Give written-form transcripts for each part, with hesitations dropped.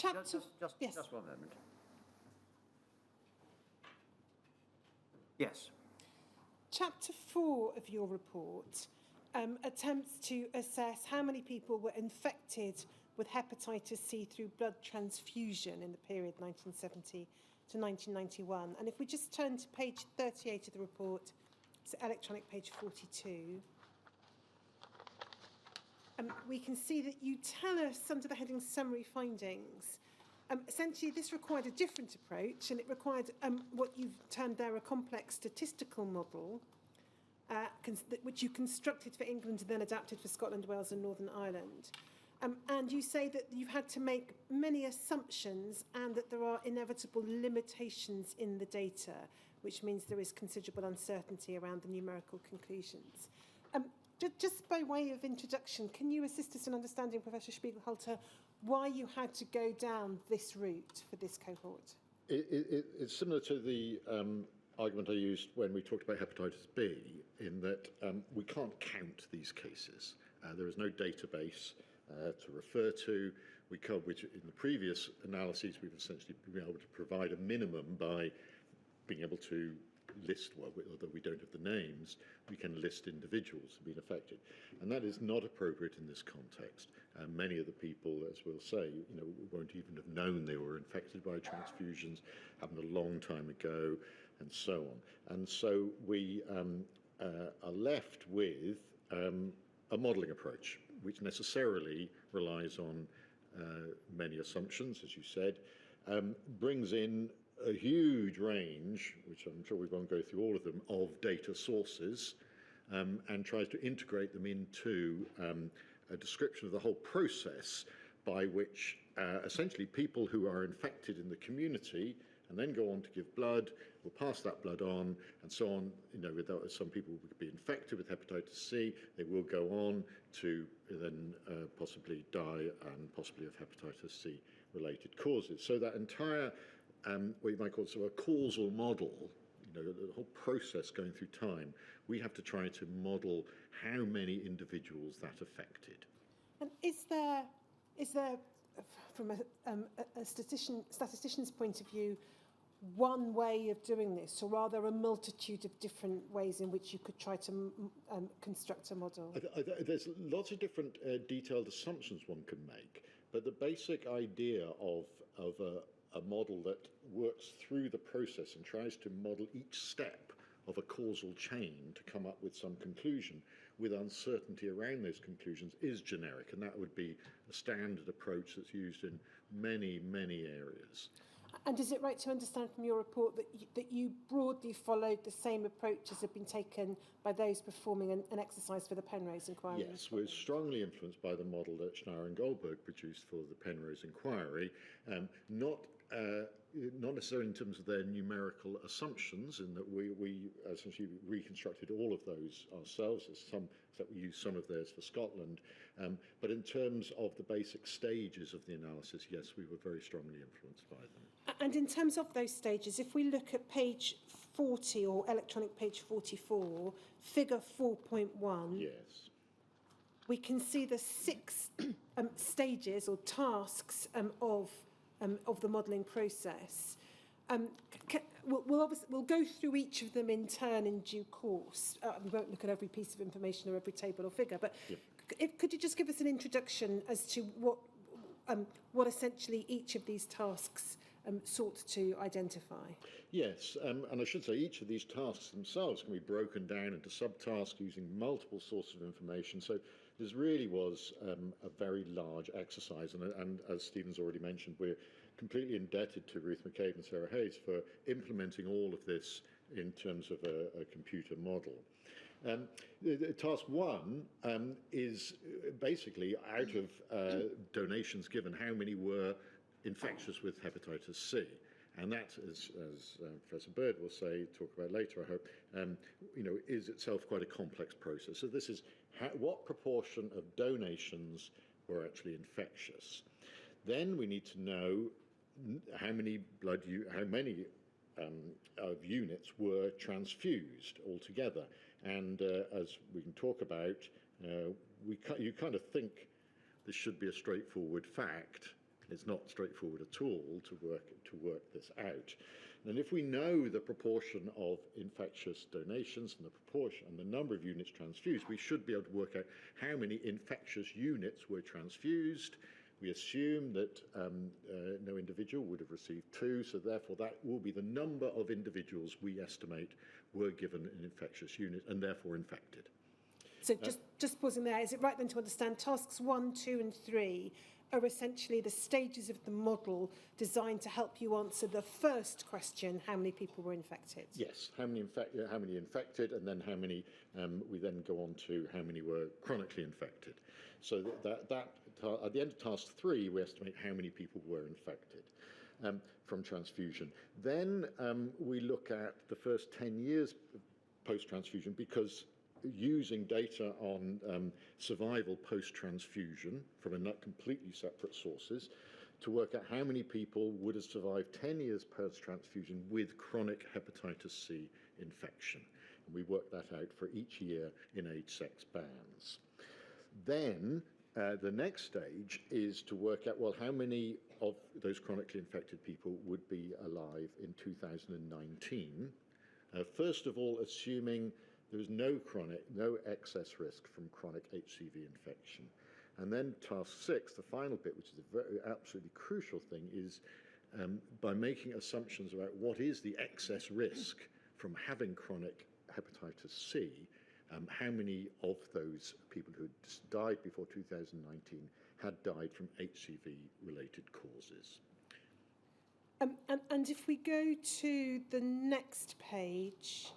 Chapter... Just one moment. Yes. Chapter 4 of your report attempts to assess how many people were infected with hepatitis C through blood transfusion in the period 1970 to 1991. And if we just turn to page 38 of the report, it's electronic page 42, we can see that you tell us under the heading Summary Findings. Essentially, this required a different approach, and it required what you've termed there a complex statistical model, which you constructed for England and then adapted for Scotland, Wales and Northern Ireland. And you say that you've had to make many assumptions and that there are inevitable limitations in the data, which means there is considerable uncertainty around the numerical conclusions. Just by way of introduction, can you assist us in understanding, Professor Spiegelhalter, why you had to go down this route for this cohort? It's similar to the argument I used when we talked about hepatitis B, in that we can't count these cases. There is no database to refer to. Which in the previous analyses, we've essentially been able to provide a minimum by being able to list, well, although we don't have the names, we can list individuals who've been affected. And that is not appropriate in this context. Many of the people, as we'll say, won't even have known they were infected by transfusions, happened a long time ago, and so on. And so we are left with a modelling approach, which necessarily relies on many assumptions, as you said, brings in a huge range, which I'm sure we won't go through all of them, of data sources, and tries to integrate them into a description of the whole process by which essentially people who are infected in the community and then go on to give blood will pass that blood on, and so on. Some people would be infected with hepatitis C. They will go on to then possibly die and possibly of hepatitis C related causes. So that entire what you might call sort of a causal model, the whole process going through time, we have to try to model how many individuals that affected. And is there from a statistician's point of view, one way of doing this, or are there a multitude of different ways in which you could try to construct a model? There's lots of different detailed assumptions one can make, but the basic idea of a model that works through the process and tries to model each step of a causal chain to come up with some conclusion with uncertainty around those conclusions is generic, and that would be a standard approach that's used in many, many areas. And is it right to understand from your report that you broadly followed the same approach as had been taken by those performing an exercise for the Penrose Inquiry? Yes, we're strongly influenced by the model that Schneier and Goldberg produced for the Penrose Inquiry, not necessarily in terms of their numerical assumptions, in that we essentially reconstructed all of those ourselves, we used some of theirs for Scotland, but in terms of the basic stages of the analysis, yes, we were very strongly influenced by them. And in terms of those stages, if we look at page 40 or electronic page 44, figure 4.1, yes, we can see the 6 stages or tasks of the modelling process. We'll go through each of them in turn in due course. We won't look at every piece of information or every table or figure, but could you just give us an introduction as to what essentially each of these tasks sought to identify? Yes, and I should say each of these tasks themselves can be broken down into subtasks using multiple sources of information. So this really was a very large exercise, and as Stephen's already mentioned, we're completely indebted to Ruth McCabe and Sarah Hayes for implementing all of this in terms of a computer model. Task 1 is basically out of donations given, how many were infectious with hepatitis C. And that, as Professor Bird will talk about later, I hope, is itself quite a complex process. So this is what proportion of donations were actually infectious. Then we need to know how many of units were transfused altogether. And as we can talk about, you kind of think this should be a straightforward fact, It's not straightforward at all to work this out. And if we know the proportion of infectious donations and the proportion and the number of units transfused, we should be able to work out how many infectious units were transfused. We assume that no individual would have received 2, so therefore that will be the number of individuals we estimate were given an infectious unit and therefore infected. So just pausing there, is it right then to understand tasks 1, 2 and 3 are essentially the stages of the model designed to help you answer the first question, how many people were infected? Yes, how many infected, and then how many, we then go on to how many were chronically infected. So at the end of task 3, we estimate how many people were infected from transfusion. Then we look at the first 10 years post-transfusion, because using data on survival post-transfusion from completely separate sources to work out how many people would have survived 10 years post-transfusion with chronic hepatitis C infection. And we work that out for each year in age-sex bands. Then the next stage is to work out, well, how many of those chronically infected people would be alive in 2019. First of all, assuming there is no excess risk from chronic HCV infection. And then task 6, the final bit, which is a very absolutely crucial thing, is by making assumptions about what is the excess risk from having chronic hepatitis C, how many of those people who had died before 2019 had died from HCV-related causes. And if we go to the next page,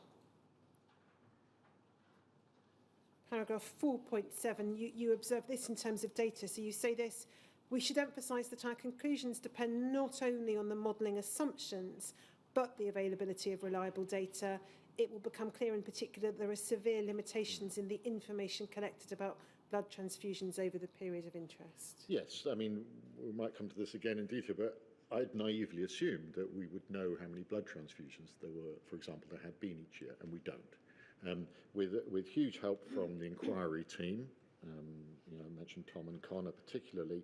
paragraph 4.7, you observe this in terms of data. So you say this: we should emphasise that our conclusions depend not only on the modelling assumptions, but the availability of reliable data. It will become clear in particular that there are severe limitations in the information collected about blood transfusions over the period of interest. Yes, I mean, we might come to this again in detail, but I'd naively assumed that we would know how many blood transfusions there were, for example, there had been each year, and we don't. With huge help from the inquiry team, I mentioned Tom and Connor particularly,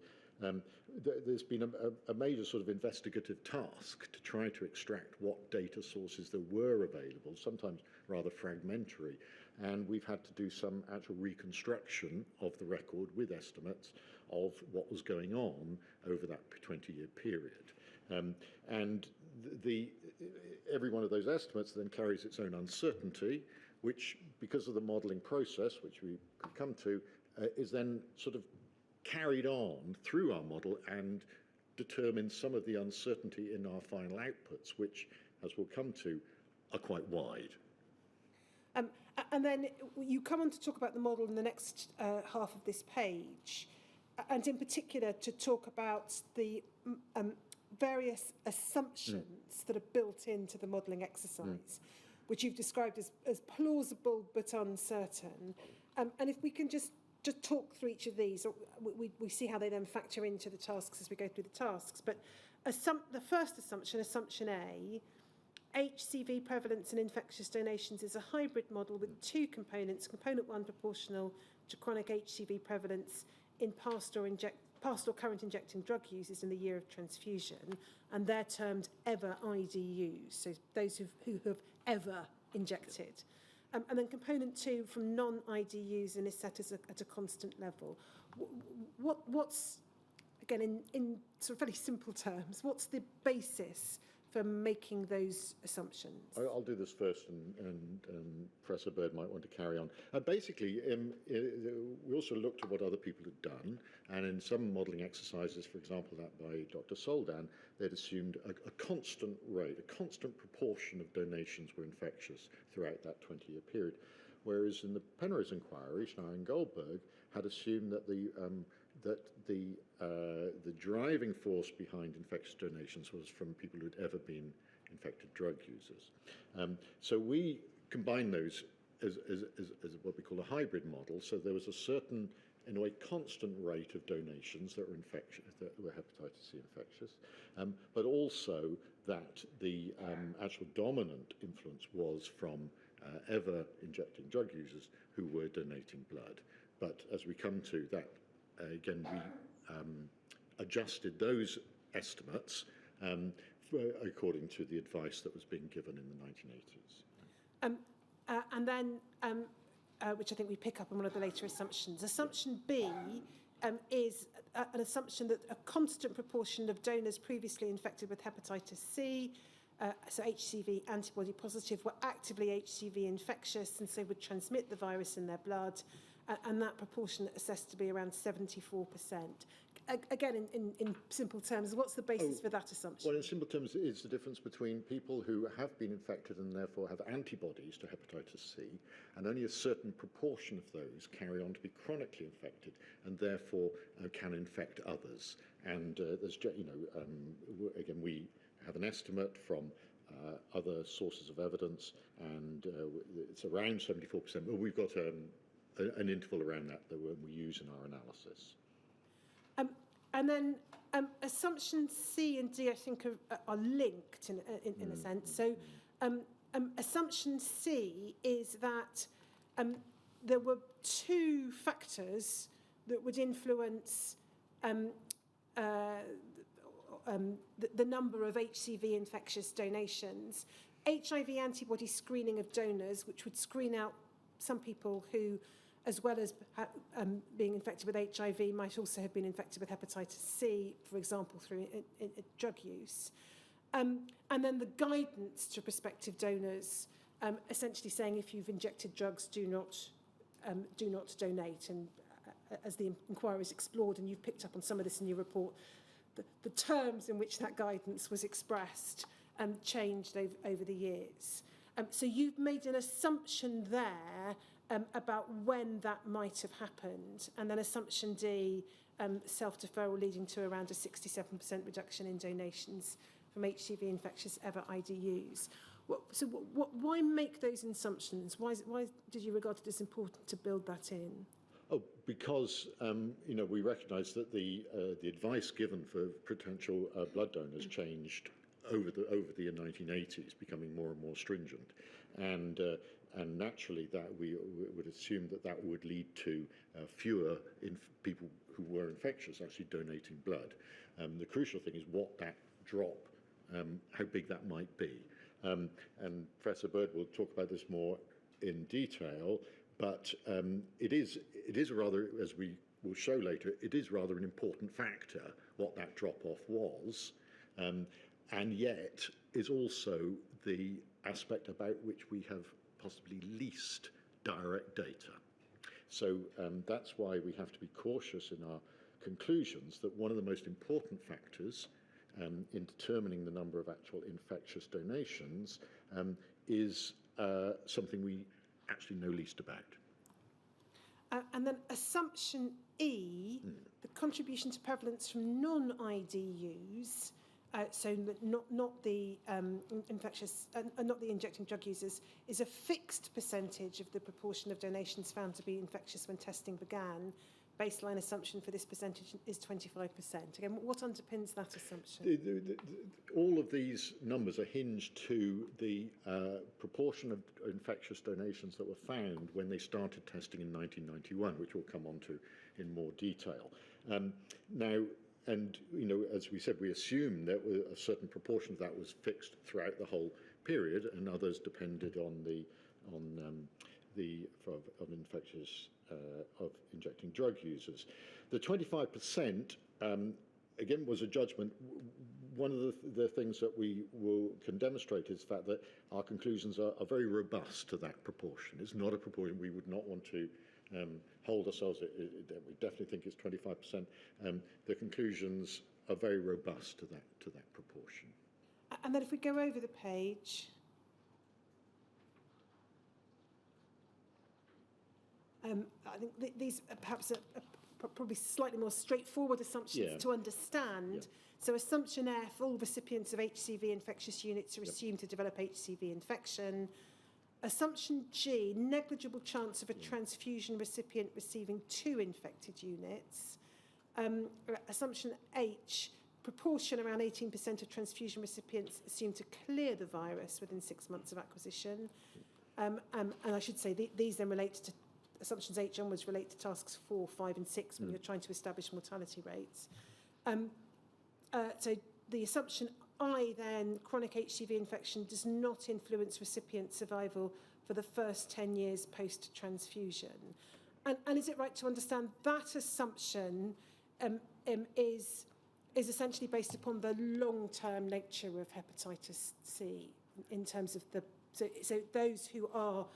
there's been a major sort of investigative task to try to extract what data sources there were available, sometimes rather fragmentary, and we've had to do some actual reconstruction of the record with estimates of what was going on over that 20-year period. And every one of those estimates then carries its own uncertainty, which, because of the modelling process, which we could come to, is then sort of carried on through our model and determines some of the uncertainty in our final outputs, which, as we'll come to, are quite wide. And then you come on to talk about the model in the next half of this page, and in particular to talk about the various assumptions that are built into the modelling exercise, which you've described as plausible but uncertain. And if we can just talk through each of these, we see how they then factor into the tasks as we go through the tasks. But the first assumption, assumption A, HCV prevalence and infectious donations is a hybrid model with 2 components. Component 1 proportional to chronic HCV prevalence in past or current injecting drug users in the year of transfusion, and they're termed ever IDUs, so those who have ever injected. And then component 2 from non-IDUs and is set at a constant level. What's, again, in sort of very simple terms, what's the basis for making those assumptions? I'll do this first, and Professor Bird might want to carry on. Basically, we also looked at what other people had done, and in some modelling exercises, for example, that by Dr. Soldan, they'd assumed a constant rate, a constant proportion of donations were infectious throughout that 20-year period. Whereas in the Penrose inquiry, Schneier and Goldberg had assumed that the driving force behind infectious donations was from people who'd ever been infected drug users. So we combined those as what we call a hybrid model. So there was a certain, in a way, constant rate of donations that were infectious, that were hepatitis C infectious, but also that the actual dominant influence was from ever injecting drug users who were donating blood. But as we come to that, again, we adjusted those estimates according to the advice that was being given in the 1980s. And then, which I think we pick up on one of the later assumptions, Assumption B is an assumption that a constant proportion of donors previously infected with hepatitis C, so HCV antibody positive, were actively HCV infectious and so would transmit the virus in their blood, and that proportion assessed to be around 74%. Again, in simple terms, what's the basis for that assumption? Well, in simple terms, it's the difference between people who have been infected and therefore have antibodies to hepatitis C, and only a certain proportion of those carry on to be chronically infected and therefore can infect others. And there's, again, we have an estimate from other sources of evidence, and it's around 74%. But we've got an interval around that we use in our analysis. And then Assumption C and D, I think, are linked in a sense. So Assumption C is that there were two factors that would influence the number of HCV infectious donations. HIV antibody screening of donors, which would screen out some people who, as well as being infected with HIV, might also have been infected with hepatitis C, for example, through drug use. And then the guidance to prospective donors, essentially saying if you've injected drugs, do not donate. And as the inquiry's explored, and you've picked up on some of this in your report, the terms in which that guidance was expressed changed over the years. So you've made an assumption there about when that might have happened, and then Assumption D, self-deferral leading to around a 67% reduction in donations from HCV infectious ever IDUs. Why make those assumptions? Why did you regard it as important to build that in? Oh, because we recognise that the advice given for potential blood donors changed over the 1980s, becoming more and more stringent, and naturally that we would assume that would lead to fewer people who were infectious actually donating blood. The crucial thing is what that drop, how big that might be, and Professor Bird will talk about this more in detail. But it is rather, as we will show later, it is rather an important factor what that drop-off was, and yet is also the aspect about which we have possibly least direct data. So that's why we have to be cautious in our conclusions that one of the most important factors in determining the number of actual infectious donations is something we actually know least about. And then Assumption E, the contribution to prevalence from non-IDUs, so not the infectious, not the injecting drug users, is a fixed percentage of the proportion of donations found to be infectious when testing began. Baseline assumption for this percentage is 25%. Again, what underpins that assumption? All of these numbers are hinged to the proportion of infectious donations that were found when they started testing in 1991, which we'll come on to in more detail. Now, and as we said, we assume that a certain proportion of that was fixed throughout the whole period, and others depended on of infectious of injecting drug users. The 25%, again, was a judgment. One of the things that we can demonstrate is the fact that our conclusions are very robust to that proportion. It's not a proportion we would not want to hold ourselves. We definitely think it's 25%. The conclusions are very robust to that proportion. And then if we go over the page, I think these are perhaps probably slightly more straightforward assumptions to understand. Yeah. So Assumption F, all recipients of HCV infectious units are assumed to develop HCV infection. Assumption G, negligible chance of a transfusion recipient receiving 2 infected units. Assumption H, proportion around 18% of transfusion recipients assumed to clear the virus within 6 months of acquisition. And I should say these then relate to Assumptions H onwards relate to tasks 4, 5 and 6 when you're trying to establish mortality rates. So the assumption I then, chronic HCV infection does not influence recipient survival for the first 10 years post-transfusion. And is it right to understand that assumption is essentially based upon the long-term nature of hepatitis C in terms of the, so those who are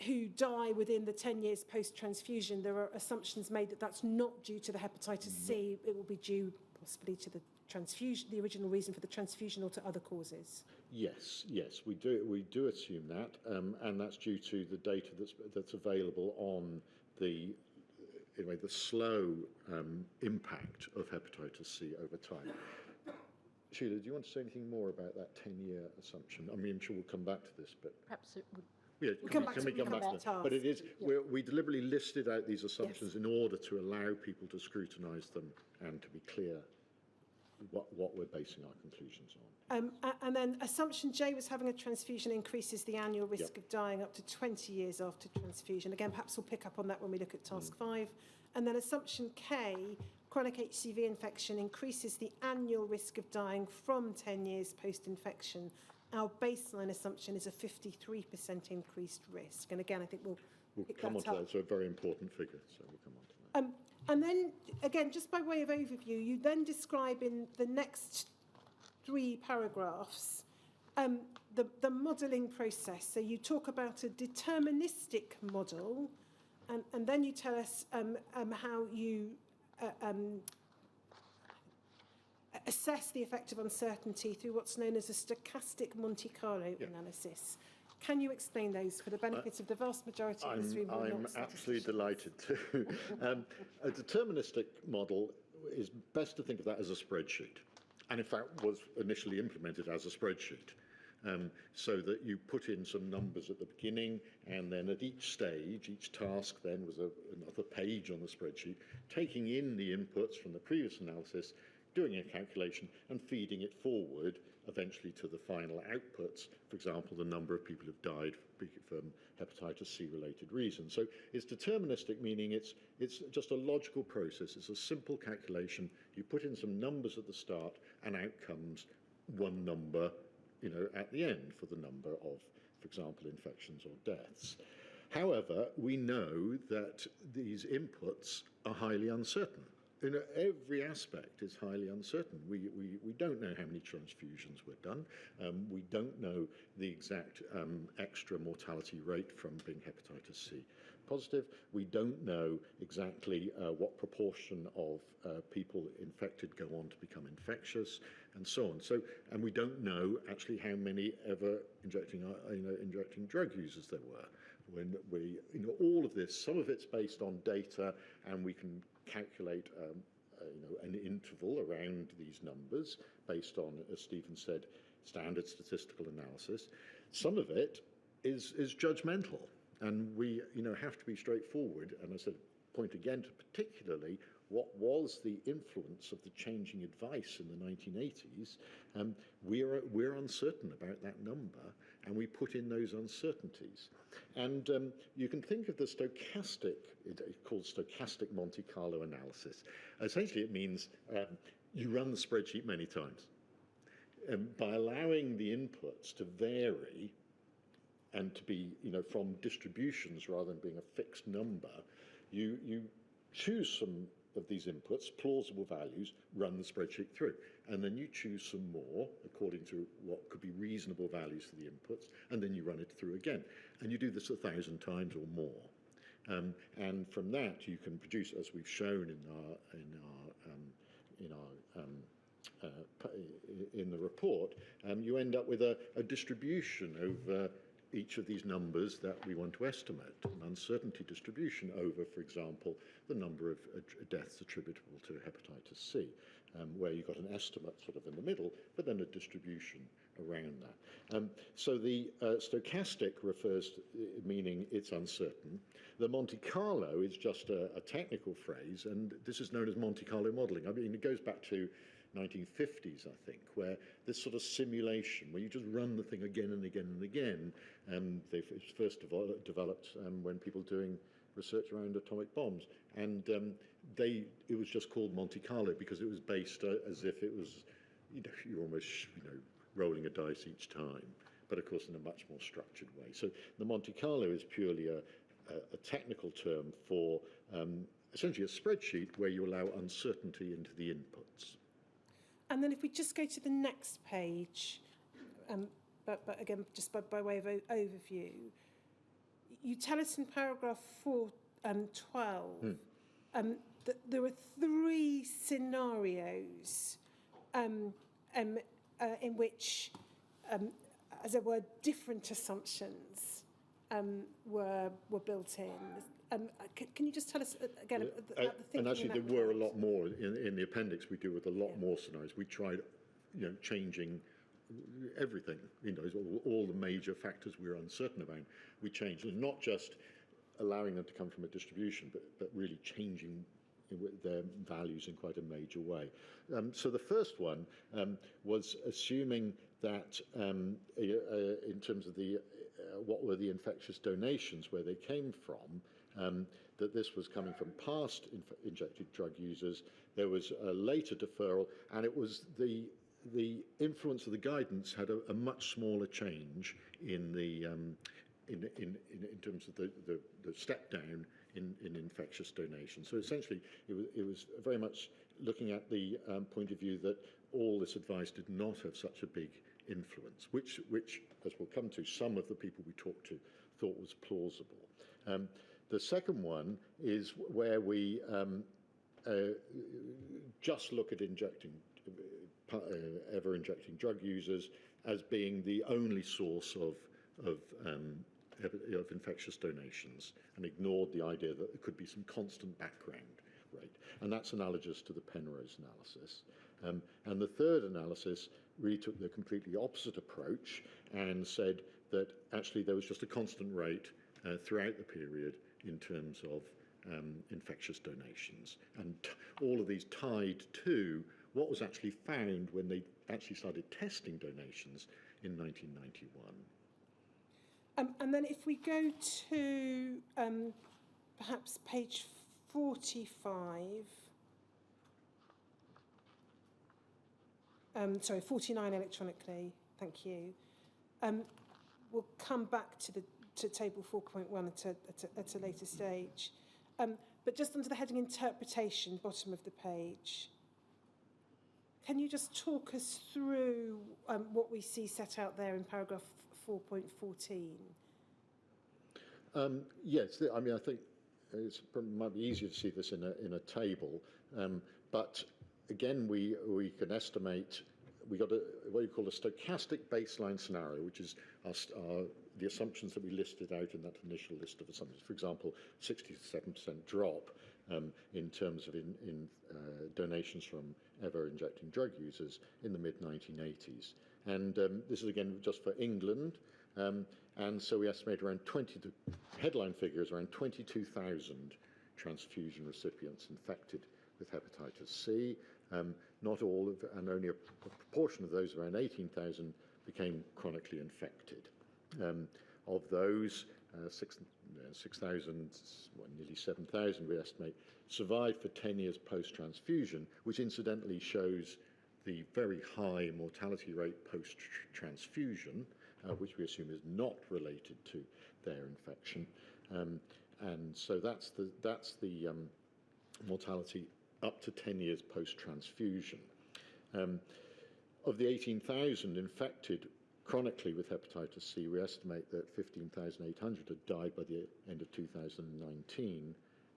who die within the 10 years post-transfusion, there are assumptions made that that's not due to the hepatitis C, it will be due possibly to the transfusion, the original reason for the transfusion, or to other causes? Yes, we do assume that, and that's due to the data that's available on the slow impact of hepatitis C over time. Sheila, do you want to say anything more about that 10-year assumption? I mean, I'm sure we'll come back to this, but perhaps it would. yeah, Can we come back to that? But it is, we deliberately listed out these assumptions in order to allow people to scrutinise them and to be clear what we're basing our conclusions on. And then assumption J was having a transfusion increases the annual risk of dying up to 20 years after transfusion. Again, perhaps we'll pick up on that when we look at task 5. And then assumption K, chronic HCV infection increases the annual risk of dying from 10 years post-infection. Our baseline assumption is a 53% increased risk. And again, I think we'll come on to that. It's a very important figure, so we'll come on to that. And then, again, just by way of overview, you then describe in the next 3 paragraphs the modelling process. So you talk about a deterministic model, and then you tell us how you assess the effect of uncertainty through what's known as a stochastic Monte Carlo analysis. Can you explain those for the benefit of the vast majority of this room? I'm absolutely delighted to. A deterministic model is best to think of that as a spreadsheet, and in fact was initially implemented as a spreadsheet, so that you put in some numbers at the beginning, and then at each stage, each task then was another page on the spreadsheet, taking in the inputs from the previous analysis, doing a calculation and feeding it forward eventually to the final outputs, for example, the number of people who've died from hepatitis C related reasons. So it's deterministic, meaning it's just a logical process. It's a simple calculation. You put in some numbers at the start and out comes one number, at the end for the number of, for example, infections or deaths. However, we know that these inputs are highly uncertain. Every aspect is highly uncertain. We don't know how many transfusions were done. We don't know the exact extra mortality rate from being hepatitis C positive. We don't know exactly what proportion of people infected go on to become infectious, and so on. And we don't know actually how many ever injecting drug users there were. When we, all of this, some of it's based on data, and we can calculate, an interval around these numbers based on, as Stephen said, standard statistical analysis. Some of it is judgmental, and we, have to be straightforward. And I said, point again to particularly what was the influence of the changing advice in the 1980s. We're uncertain about that number, and we put in those uncertainties. And you can think of the stochastic, it's called stochastic Monte Carlo analysis. Essentially, it means you run the spreadsheet many times. By allowing the inputs to vary and to be, from distributions rather than being a fixed number, you choose some of these inputs, plausible values, run the spreadsheet through. And then you choose some more according to what could be reasonable values for the inputs, and then you run it through again. And you do this 1,000 times or more. And from that, you can produce, as we've shown in the report, you end up with a distribution over each of these numbers that we want to estimate, an uncertainty distribution over, for example, the number of deaths attributable to hepatitis C, where you've got an estimate sort of in the middle, but then a distribution around that. So the stochastic refers to, meaning it's uncertain. The Monte Carlo is just a technical phrase, and this is known as Monte Carlo modelling. I mean, it goes back to 1950s, I think, where this sort of simulation, where you just run the thing again and again and again, it was first developed when people doing research around atomic bombs, and it was just called Monte Carlo because it was based as if it was, you're almost, rolling a dice each time, but of course in a much more structured way. So the Monte Carlo is purely a technical term for essentially a spreadsheet where you allow uncertainty into the inputs. And then if we just go to the next page, but again, just by way of overview, you tell us in paragraph 4:12 that there were 3 scenarios in which, as it were, different assumptions were built in. Can you just tell us again about the thinking? And actually, there were a lot more in the appendix. We deal with a lot more scenarios. We tried, changing everything. All the major factors we were uncertain about. We changed, and not just allowing them to come from a distribution, but really changing their values in quite a major way. So the first one was assuming that in terms of the what were the infectious donations, where they came from, that this was coming from past injected drug users. There was a later deferral, and it was the influence of the guidance had a much smaller change in the in terms of the step down in infectious donations. So essentially, it was very much looking at the point of view that all this advice did not have such a big influence, which, as we'll come to, some of the people we talked to thought was plausible. The second one is where we just look at ever injecting drug users as being the only source of infectious donations, and ignored the idea that there could be some constant background rate. And that's analogous to the Penrose analysis. And the third analysis really took the completely opposite approach and said that actually there was just a constant rate throughout the period in terms of infectious donations. And all of these tied to what was actually found when they actually started testing donations in 1991. And then if we go to perhaps page 45, 49 electronically, thank you. We'll come back to table 4.1 at a later stage. But just under the heading interpretation, bottom of the page, can you just talk us through what we see set out there in paragraph 4.14? Yes, I mean, I think it might be easier to see this in a table, but again, we can estimate. We got what you call a stochastic baseline scenario, which is the assumptions that we listed out in that initial list of assumptions. For example, 67% drop in terms of donations from ever injecting drug users in the mid-1980s. And this is again just for England. And so we estimate around headline figures, around 22,000 transfusion recipients infected with hepatitis C. Not all, and only a proportion of those, around 18,000, became chronically infected. Of those, 6,000, nearly 7,000, we estimate, survived for 10 years post-transfusion, which incidentally shows the very high mortality rate post-transfusion, which we assume is not related to their infection. And so that's the mortality up to 10 years post-transfusion. Of the 18,000 infected chronically with hepatitis C, we estimate that 15,800 had died by the end of 2019,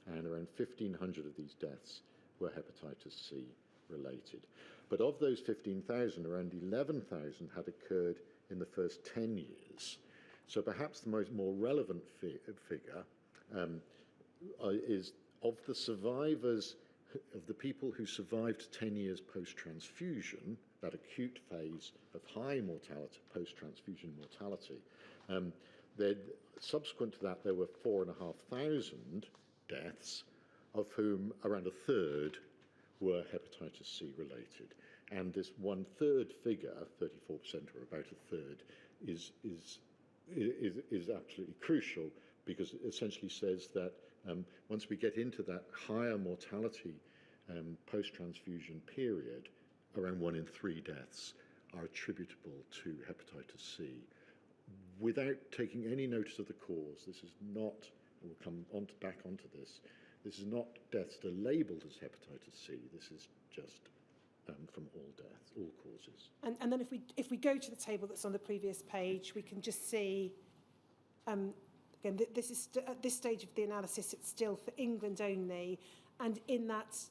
and around 1,500 of these deaths were hepatitis C related. But of those 15,000, around 11,000 had occurred in the first 10 years. So perhaps the more relevant figure is of the survivors, of the people who survived 10 years post-transfusion, that acute phase of high mortality, post-transfusion mortality, subsequent to that there were 4,500 deaths, of whom around a third were hepatitis C related. And this 1/3 figure, 34% or about a third, is absolutely crucial, because it essentially says that once we get into that higher mortality post-transfusion period, around 1 in 3 deaths are attributable to hepatitis C, without taking any notice of the cause. This is not, we'll come back onto this, this is not deaths that are labelled as hepatitis C, this is just from all deaths, all causes. And then if we go to the table that's on the previous page, we can just see, again, this is at this stage of the analysis, it's still for England only, and in that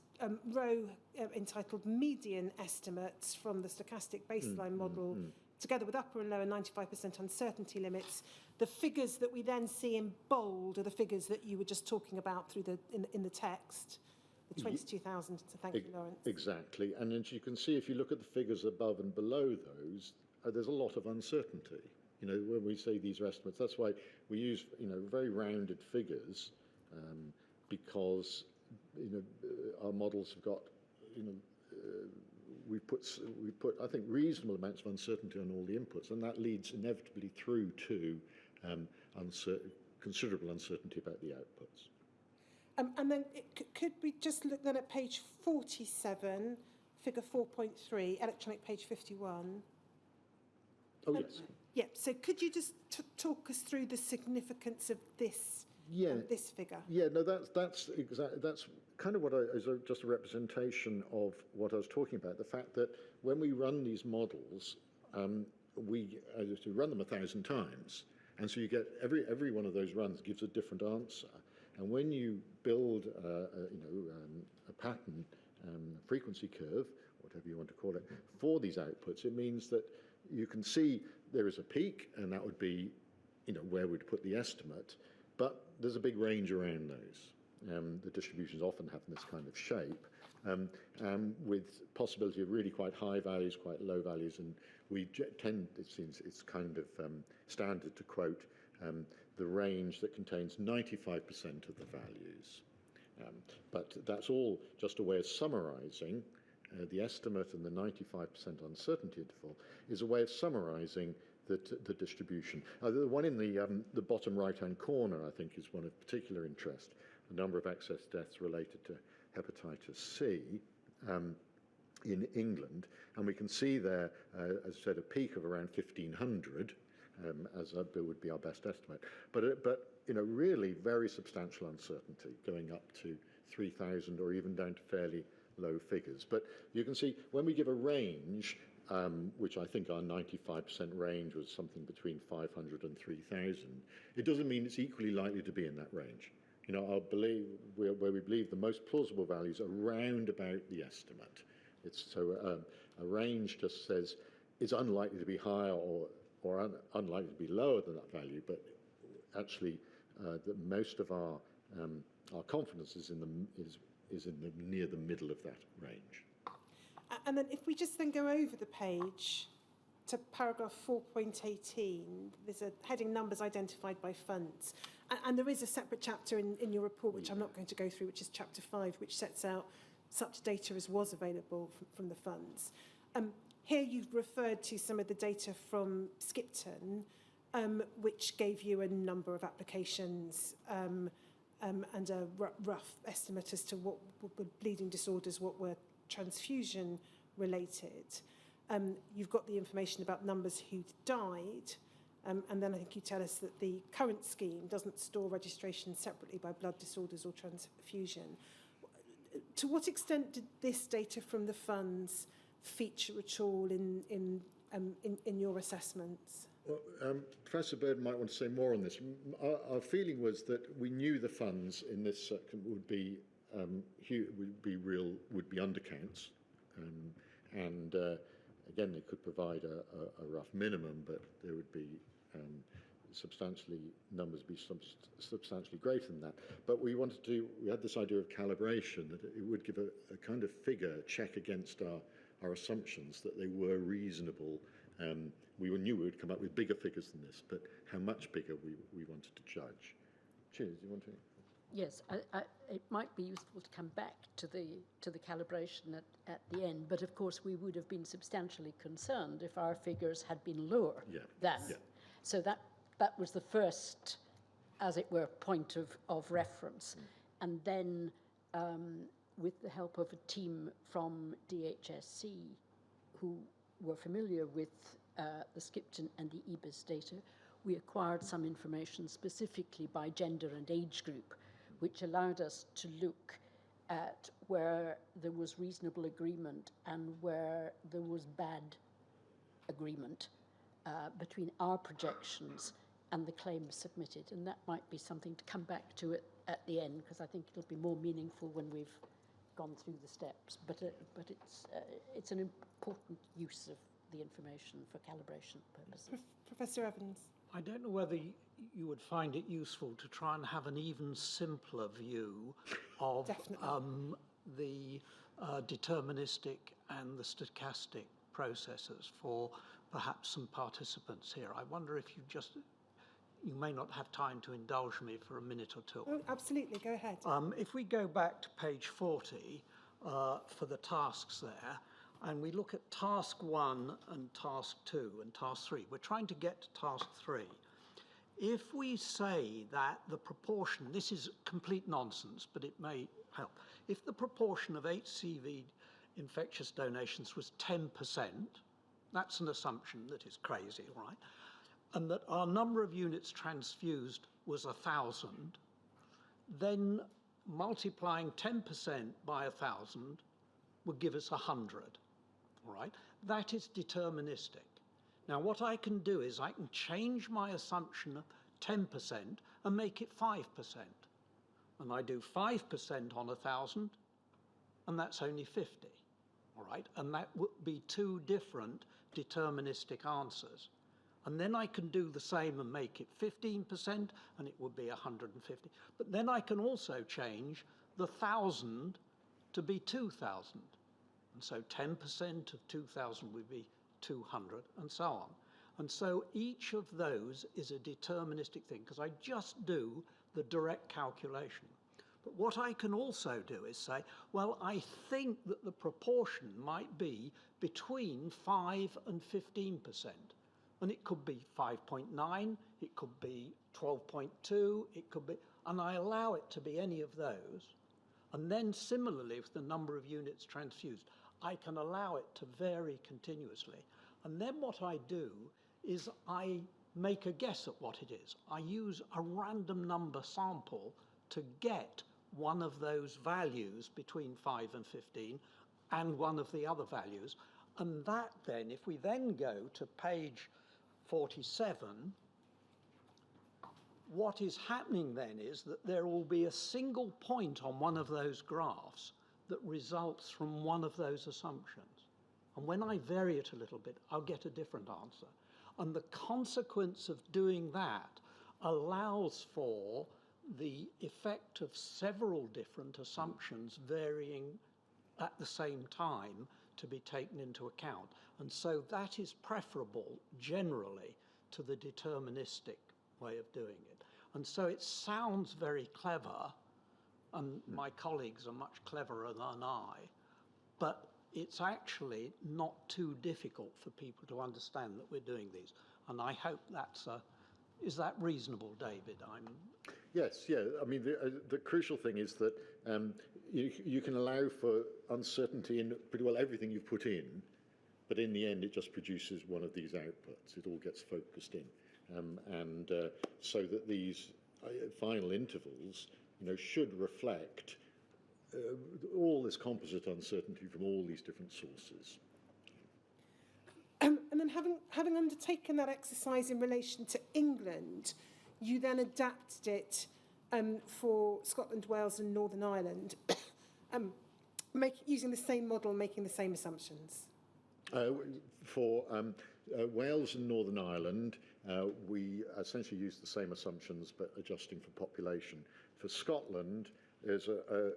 row entitled median estimates from the stochastic baseline model, together with upper and lower 95% uncertainty limits, the figures that we then see in bold are the figures that you were just talking about through in the text. The 22,000, so thank you, Lawrence. Exactly, and as you can see, if you look at the figures above and below those, there's a lot of uncertainty. You know, when we say these are estimates, that's why we use, you know, very rounded figures, because, you know, our models have got, you know, we put, I think, reasonable amounts of uncertainty on all the inputs, and that leads inevitably through to considerable uncertainty about the outputs. And then could we just look then at page 47, figure 4.3, electronic page 51? Oh, yes. Yeah, so could you just talk us through the significance of this, this figure? Yeah, no, that's exactly, that's kind of what is just a representation of what I was talking about, the fact that when we run these models, we run them 1,000 times, and so you get every one of those runs gives a different answer. And when you build, a pattern frequency curve, whatever you want to call it, for these outputs, it means that you can see there is a peak, and that would be, you know, where we'd put the estimate. But there's a big range around those. The distributions often have this kind of shape, with possibility of really quite high values, quite low values, and we tend, it seems, it's kind of standard to quote the range that contains 95% of the values. But that's all just a way of summarising the estimate, and the 95% uncertainty interval is a way of summarising the distribution. The one in the bottom right-hand corner, I think, is one of particular interest. The number of excess deaths related to hepatitis C in England, and we can see there, as I said, a peak of around 1,500. As would be our best estimate, but you know, really very substantial uncertainty, going up to 3,000 or even down to fairly low figures. But you can see when we give a range, which I think our 95% range was something between 500 and 3,000, it doesn't mean it's equally likely to be in that range. You know, where we believe the most plausible values are round about the estimate. It's so a range just says it's unlikely to be higher or unlikely to be lower than that value, but actually most of our confidence is near the middle of that range. And then if we just then go over the page to paragraph 4.18, there's a heading numbers identified by funds. And there is a separate chapter in your report, which I'm not going to go through, which is chapter 5, which sets out such data as was available from the funds. Here you've referred to some of the data from Skipton, which gave you a number of applications and a rough estimate as to what were bleeding disorders, what were transfusion related. You've got the information about numbers who'd died, and then I think you tell us that the current scheme doesn't store registration separately by blood disorders or transfusion. To what extent did this data from the funds feature at all in your assessments? Well, Professor Bird might want to say more on this. Our feeling was that we knew the funds in this would be undercounts, and again, they could provide a rough minimum, but there would be numbers be substantially greater than that. But we had this idea of calibration, that it would give a kind of figure check against our assumptions, that they were reasonable. We knew we would come up with bigger figures than this, but how much bigger we wanted to judge. Cheers, you want to? Yes, it might be useful to come back to the calibration at the end, but of course we would have been substantially concerned if our figures had been lower than. Yeah. So that was the first, as it were, point of reference. And then with the help of a team from DHSC who were familiar with the Skipton and the EBIS data, we acquired some information specifically by gender and age group, which allowed us to look at where there was reasonable agreement and where there was bad agreement between our projections and the claims submitted. And that might be something to come back to it at the end, because I think it'll be more meaningful when we've gone through the steps. But it's an important use of the information for calibration purposes. Professor Evans. I don't know whether you would find it useful to try and have an even simpler view of the deterministic and the stochastic processes for perhaps some participants here. I wonder if you may not have time to indulge me for a minute or two. Oh, absolutely, go ahead. If we go back to page 40 for the tasks there, and we look at task 1 and task 2 and task 3, we're trying to get to task 3. If we say that the proportion, this is complete nonsense, but it may help. If the proportion of HCV infectious donations was 10%, that's an assumption that is crazy, right? And that our number of units transfused was 1,000, then multiplying 10% by 1,000 would give us 100, all right? That is deterministic. Now, what I can do is I can change my assumption of 10% and make it 5%. And I do 5% on 1,000, and that's only 50, all right? And that would be two different deterministic answers. And then I can do the same and make it 15%, and it would be 150. But then I can also change the 1,000 to be 2,000. And so 10% of 2,000 would be 200, and so on. And so each of those is a deterministic thing, because I just do the direct calculation. But what I can also do is say, well, I think that the proportion might be between 5 and 15%. And it could be 5.9, it could be 12.2, it could be, and I allow it to be any of those. And then similarly, with the number of units transfused, I can allow it to vary continuously. And then what I do is I make a guess at what it is. I use a random number sample to get one of those values between 5 and 15 and one of the other values. And that then, if we then go to page 47, what is happening then is that there will be a single point on one of those graphs that results from one of those assumptions. And when I vary it a little bit, I'll get a different answer. And the consequence of doing that allows for the effect of several different assumptions varying at the same time to be taken into account. And so that is preferable generally to the deterministic way of doing it. And so it sounds very clever, and my colleagues are much cleverer than I, but it's actually not too difficult for people to understand that we're doing these. And I hope that's is that reasonable, David? Yes, yeah. I mean, the crucial thing is that you can allow for uncertainty in pretty well everything you've put in, but in the end, it just produces one of these outputs. It all gets focused in, and so that these final intervals, should reflect all this composite uncertainty from all these different sources. And then having undertaken that exercise in relation to England, you then adapted it for Scotland, Wales and Northern Ireland, using the same model, making the same assumptions. For Wales and Northern Ireland, we essentially use the same assumptions but adjusting for population. For Scotland, there's a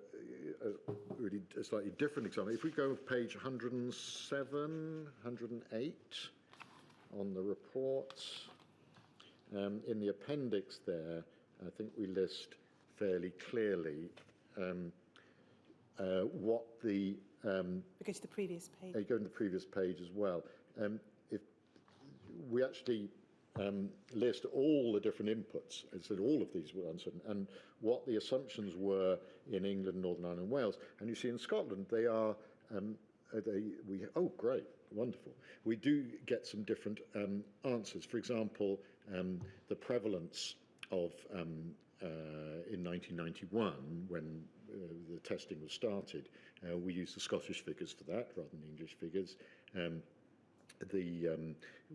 really slightly different example. If we go to page 107, 108 on the report, in the appendix there, I think we list fairly clearly what the We go to the previous page. go to the previous page as well. If we actually list all the different inputs, as I said, all of these were uncertain, and what the assumptions were in England, Northern Ireland, and Wales. And you see in Scotland, they are, oh, great, wonderful. We do get some different answers. For example, the prevalence of, in 1991, when the testing was started, we used the Scottish figures for that rather than the English figures.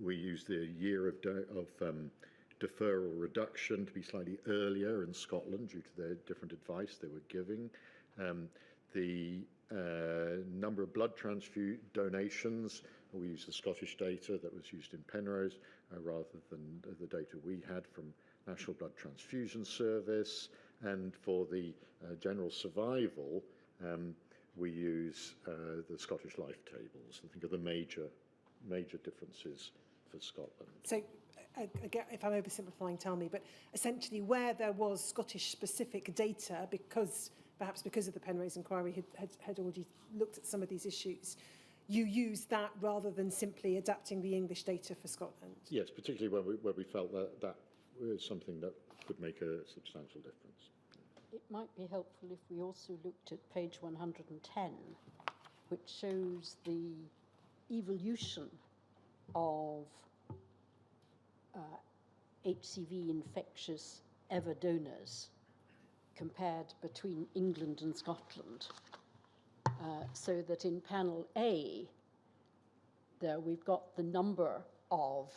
We used the year of deferral reduction to be slightly earlier in Scotland due to the different advice they were giving. The number of blood transfusion donations, we used the Scottish data that was used in Penrose rather than the data we had from National Blood Transfusion Service. And for the general survival, we use the Scottish Life Tables. I think are the major differences for Scotland. So, again, if I'm oversimplifying, tell me, but essentially where there was Scottish-specific data, perhaps because of the Penrose inquiry had already looked at some of these issues, you use that rather than simply adapting the English data for Scotland? Yes, particularly where we felt that was something that could make a substantial difference. It might be helpful if we also looked at page 110, which shows the evolution of HCV infectious ever donors compared between England and Scotland. So that in panel A, there we've got the number of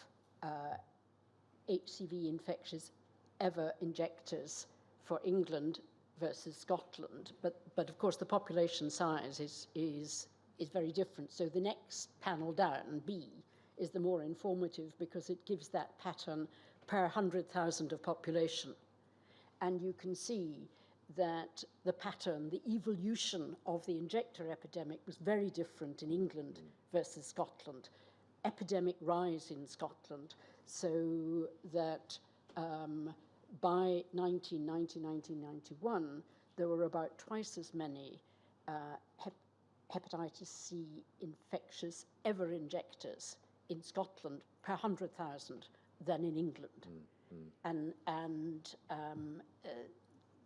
HCV infectious ever injectors for England versus Scotland, but of course the population size is very different. So the next panel down, B, is the more informative because it gives that pattern per 100,000 of population. And you can see that the pattern, the evolution of the injector epidemic was very different in England versus Scotland. Epidemic rise in Scotland, so that by 1990-1991, there were about twice as many hepatitis C infectious ever injectors in Scotland per 100,000 than in England. And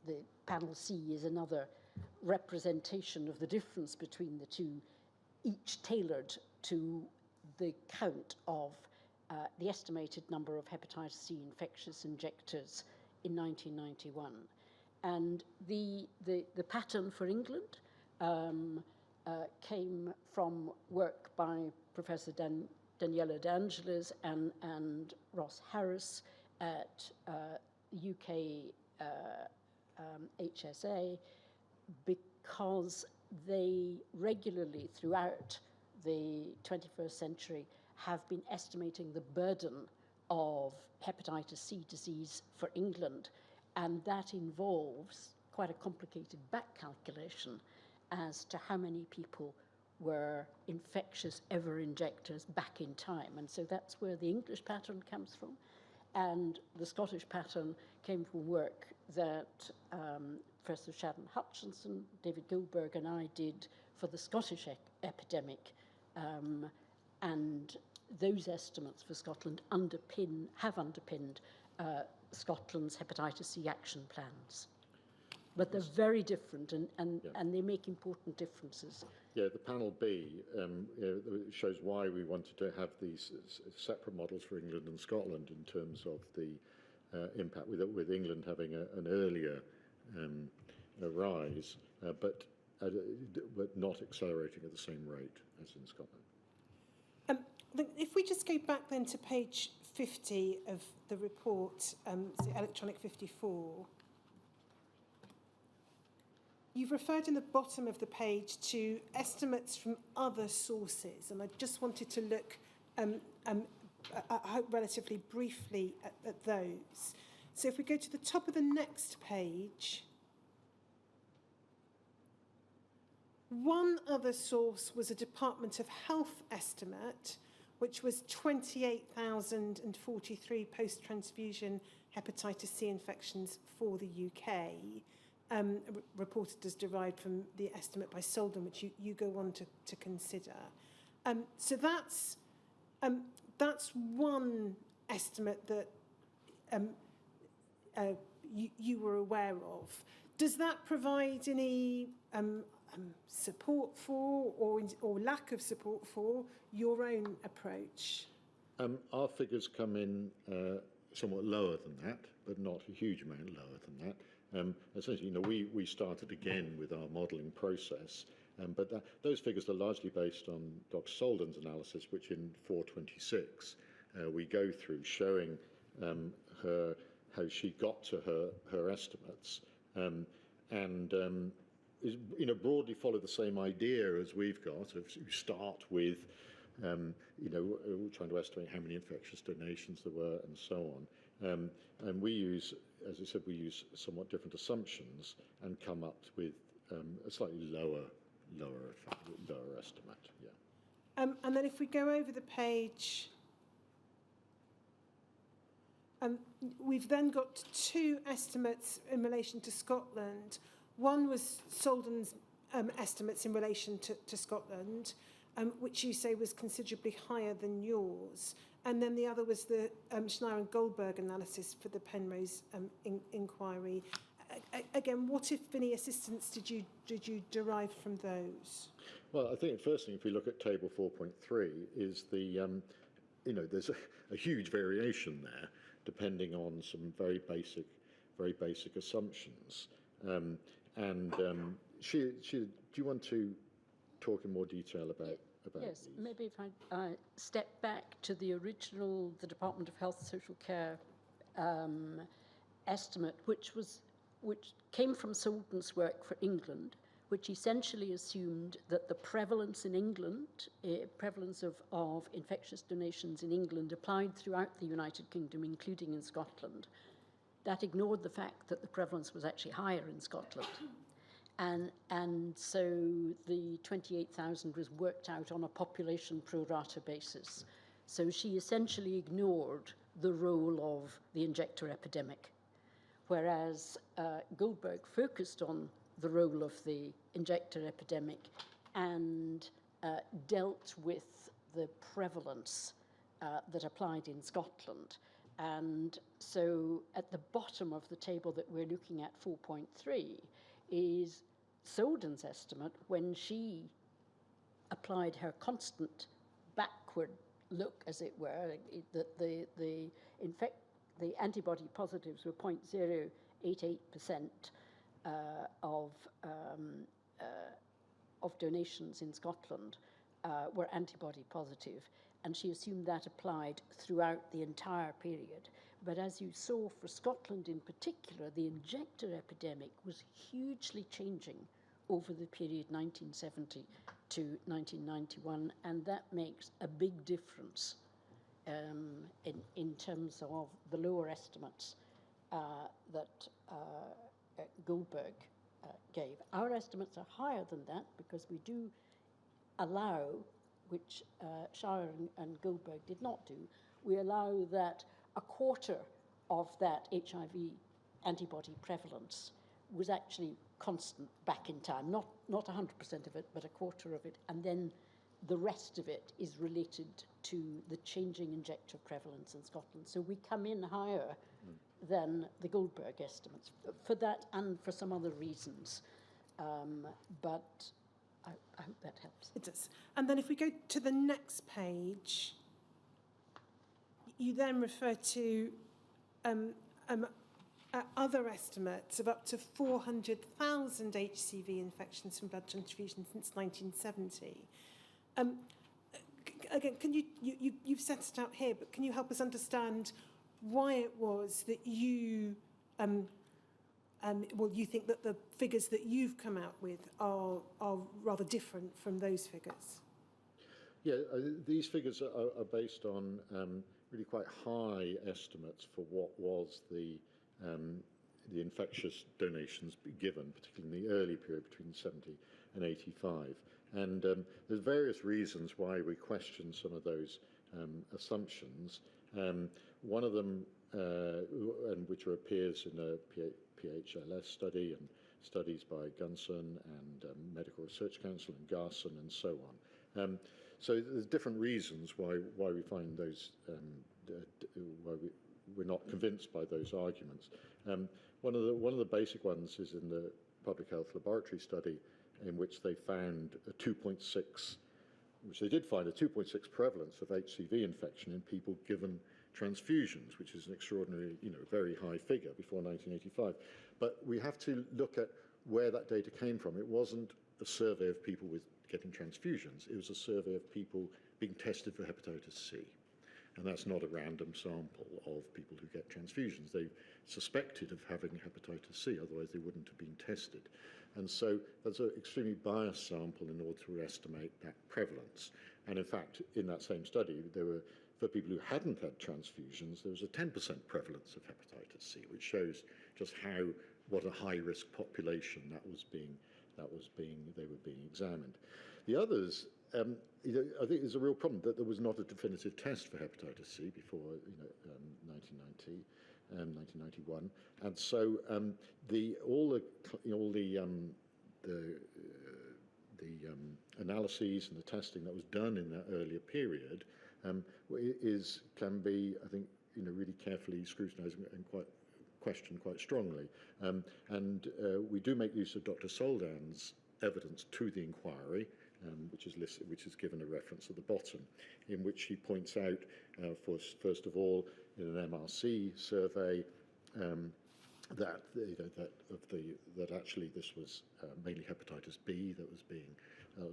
the panel C is another representation of the difference between the two, each tailored to the count of the estimated number of hepatitis C infectious injectors in 1991. And the pattern for England came from work by Professor Daniela De Angelis and Ross Harris at UK HSA, because they regularly throughout the 21st century have been estimating the burden of hepatitis C disease for England, and that involves quite a complicated back calculation as to how many people were infectious ever injectors back in time. And so that's where the English pattern comes from. And the Scottish pattern came from work that Professor Sharon Hutchinson, David Goldberg and I did for the Scottish epidemic. And those estimates for Scotland have underpinned Scotland's hepatitis C action plans. But they're very different and they make important differences. Yeah, the panel B shows why we wanted to have these separate models for England and Scotland in terms of the impact, with England having an earlier rise, but not accelerating at the same rate as in Scotland. If we just go back then to page 50 of the report, the electronic 54, you've referred in the bottom of the page to estimates from other sources, and I just wanted to look, I hope relatively briefly at those. So if we go to the top of the next page, one other source was a Department of Health estimate, which was 28,043 post-transfusion hepatitis C infections for the UK, reported as derived from the estimate by Solden, which you go on to consider. So that's one estimate that you were aware of. Does that provide any support for, or lack of support for, your own approach? Our figures come in somewhat lower than that, but not a huge amount lower than that. Essentially, we started again with our modelling process, but those figures are largely based on Dr. Solden's analysis, which in 426 we go through showing how she got to her estimates, and is, broadly follow the same idea as we've got. Of you start with trying to estimate how many infectious donations there were and so on. And we use, as I said, we use somewhat different assumptions and come up with a slightly lower estimate. Yeah. And then if we go over the page, we've then got two estimates in relation to Scotland. One was Solden's estimates in relation to Scotland, which you say was considerably higher than yours. And then the other was the Schneier and Goldberg analysis for the Penrose inquiry. Again, what, if any, assistance did you derive from those? Well, I think the first thing, if we look at table 4.3, is there's a huge variation there, depending on some very basic assumptions. Do you want to talk in more detail about yes, these? maybe if I step back to the original, the Department of Health and Social Care estimate, which came from Solden's work for England, which essentially assumed that the prevalence in England, prevalence of infectious donations in England applied throughout the United Kingdom, including in Scotland. That ignored the fact that the prevalence was actually higher in Scotland. And so the 28,000 was worked out on a population pro rata basis. So she essentially ignored the role of the injector epidemic, whereas Goldberg focused on the role of the injector epidemic and dealt with the prevalence that applied in Scotland. And so at the bottom of the table that we're looking at, 4.3, is Solden's estimate when she applied her constant backward look, as it were, that the antibody positives were 0.088% of donations in Scotland were antibody positive, and she assumed that applied throughout the entire period. But as you saw for Scotland in particular, the injector epidemic was hugely changing over the period 1970 to 1991, and that makes a big difference in terms of the lower estimates that Goldberg gave. Our estimates are higher than that because we do allow, which Schneier and Goldberg did not do, we allow that a quarter of that HIV antibody prevalence was actually constant back in time, not 100% of it, but a quarter of it, and then the rest of it is related to the changing injector prevalence in Scotland. So we come in higher than the Goldberg estimates for that and for some other reasons, but I hope that helps. It does. And then if we go to the next page, you then refer to other estimates of up to 400,000 HCV infections from blood transfusion since 1970. Again, can you've set it out here, but can you help us understand why it was that you you think that the figures that you've come out with are rather different from those figures? Yeah, these figures are based on really quite high estimates for what was the infectious donations given, particularly in the early period between 70 and 85. And there's various reasons why we question some of those assumptions. One of them and which appears in a PHLS study and studies by Gunson and Medical Research Council and Garson and so on. So there's different reasons why we find those, why we're not convinced by those arguments. One of the basic ones is in the Public Health Laboratory study, in which they found a 2.6, which they did find a 2.6 prevalence of HCV infection in people given transfusions, which is an extraordinary, very high figure before 1985. But we have to look at where that data came from. It wasn't a survey of people with getting transfusions. It was a survey of people being tested for hepatitis C. And that's not a random sample of people who get transfusions. They suspected of having hepatitis C, otherwise they wouldn't have been tested. And so that's an extremely biased sample in order to estimate that prevalence. And in fact, in that same study, there were, for people who hadn't had transfusions, there was a 10% prevalence of hepatitis C, which shows just what a high-risk population they were being examined. The others, I think there's a real problem that there was not a definitive test for hepatitis C before 1991, and so all the analyses and the testing that was done in that earlier period can be, I think, really carefully scrutinised and questioned quite strongly. We do make use of Dr. Soldan's evidence to the inquiry, which is given a reference at the bottom, in which he points out, first of all, in an MRC survey, that actually this was mainly hepatitis B that was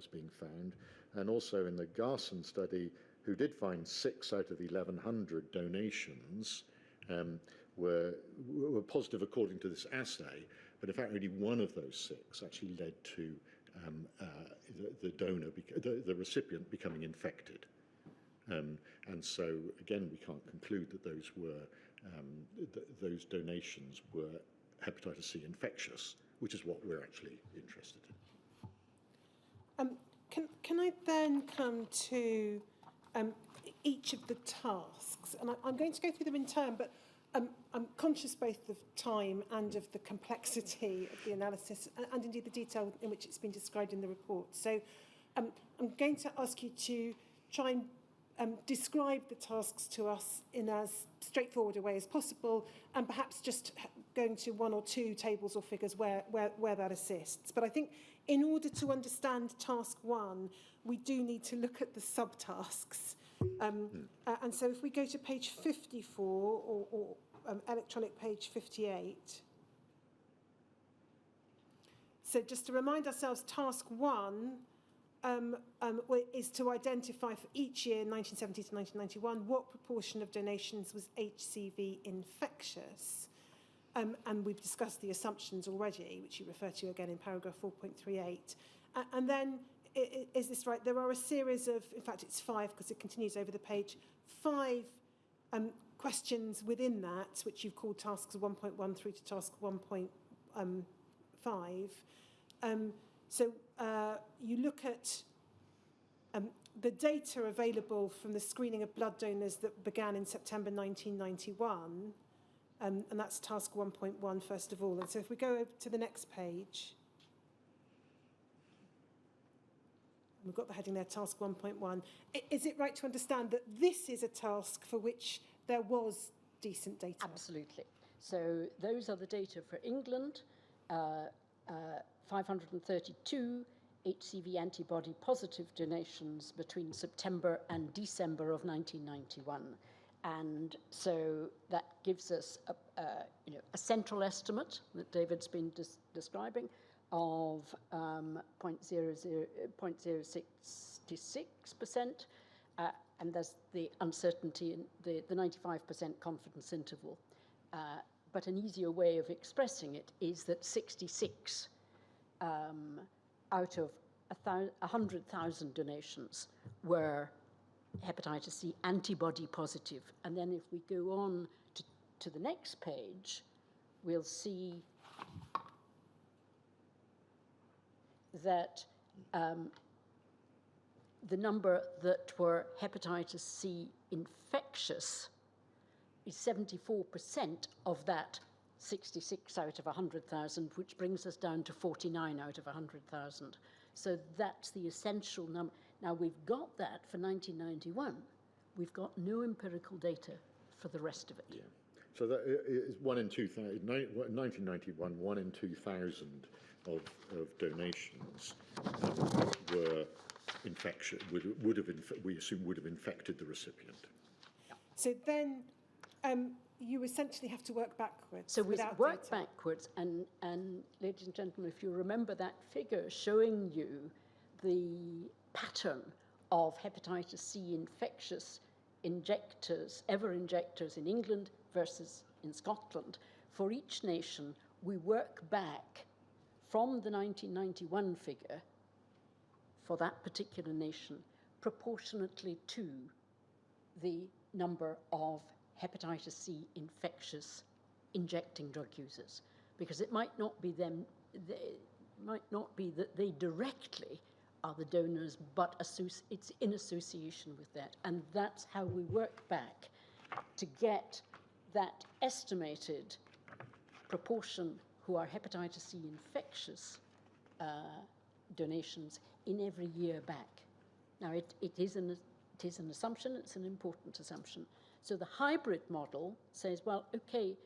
being found, and also in the Garson study, who did find 6 out of 1,100 donations were positive according to this assay, but in fact only one of those 6 actually led to the recipient becoming infected. And so again, we can't conclude that those donations were hepatitis C infectious, which is what we're actually interested in. Can I then come to each of the tasks? And I'm going to go through them in turn, but I'm conscious both of time and of the complexity of the analysis and indeed the detail in which it's been described in the report. So I'm going to ask you to try and describe the tasks to us in as straightforward a way as possible, and perhaps just going to 1 or 2 tables or figures where that assists. But I think in order to understand task 1, we do need to look at the subtasks. And so if we go to page 54 or electronic page 58. So just to remind ourselves, task 1 is to identify for each year, 1970 to 1991, what proportion of donations was HCV infectious. And we've discussed the assumptions already, which you refer to again in paragraph 4.38. And then, is this right? There are a series of, in fact, it's 5 because it continues over the page, 5 questions within that, which you've called tasks 1.1 through to task 1.5. So you look at the data available from the screening of blood donors that began in September 1991, and that's task 1.1 first of all. And so if we go over to the next page, we've got the heading there, task 1.1. Is it right to understand that this is a task for which there was decent data? Absolutely. So those are the data for England, 532 HCV antibody positive donations between September and December of 1991. And so that gives us a central estimate that David's been describing of 0.066%, and there's the uncertainty in the 95% confidence interval. But an easier way of expressing it is that 66 out of 100,000 donations were hepatitis C antibody positive. And then if we go on to the next page, we'll see that the number that were hepatitis C infectious is 74% of that 66 out of 100,000, which brings us down to 49 out of 100,000. So that's the essential number. Now, we've got that for 1991. We've got no empirical data for the rest of it. Yeah. So that is 1 in 2,000. 1991, 1 in 2,000 of donations were infection. Would have we assume would have infected the recipient. So then you essentially have to work backwards. So we without work data. backwards, and ladies and gentlemen, if you remember that figure showing you the pattern of hepatitis C infectious injectors, ever injectors in England versus in Scotland, for each nation, we work back from the 1991 figure for that particular nation proportionately to the number of hepatitis C infectious injecting drug users, because it might not be them, it might not be that they directly are the donors, but it's in association with that. And that's how we work back to get that estimated proportion who are hepatitis C infectious donations in every year back. Now, it is an assumption, it's an important assumption. So the hybrid model says, well, okay,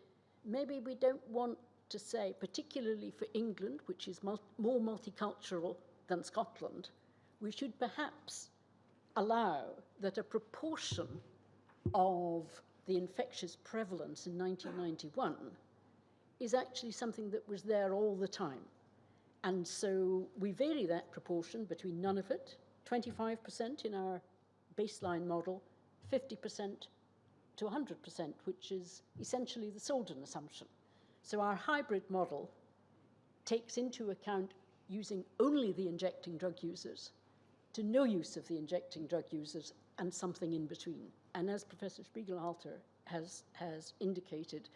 maybe we don't want to say, particularly for England, which is more multicultural than Scotland, we should perhaps allow that a proportion of the infectious prevalence in 1991 is actually something that was there all the time. And so we vary that proportion between none of it, 25% in our baseline model, 50% to 100%, which is essentially the Solden assumption. So our hybrid model takes into account using only the injecting drug users to no use of the injecting drug users and something in between. And as Professor Spiegelhalter has indicated,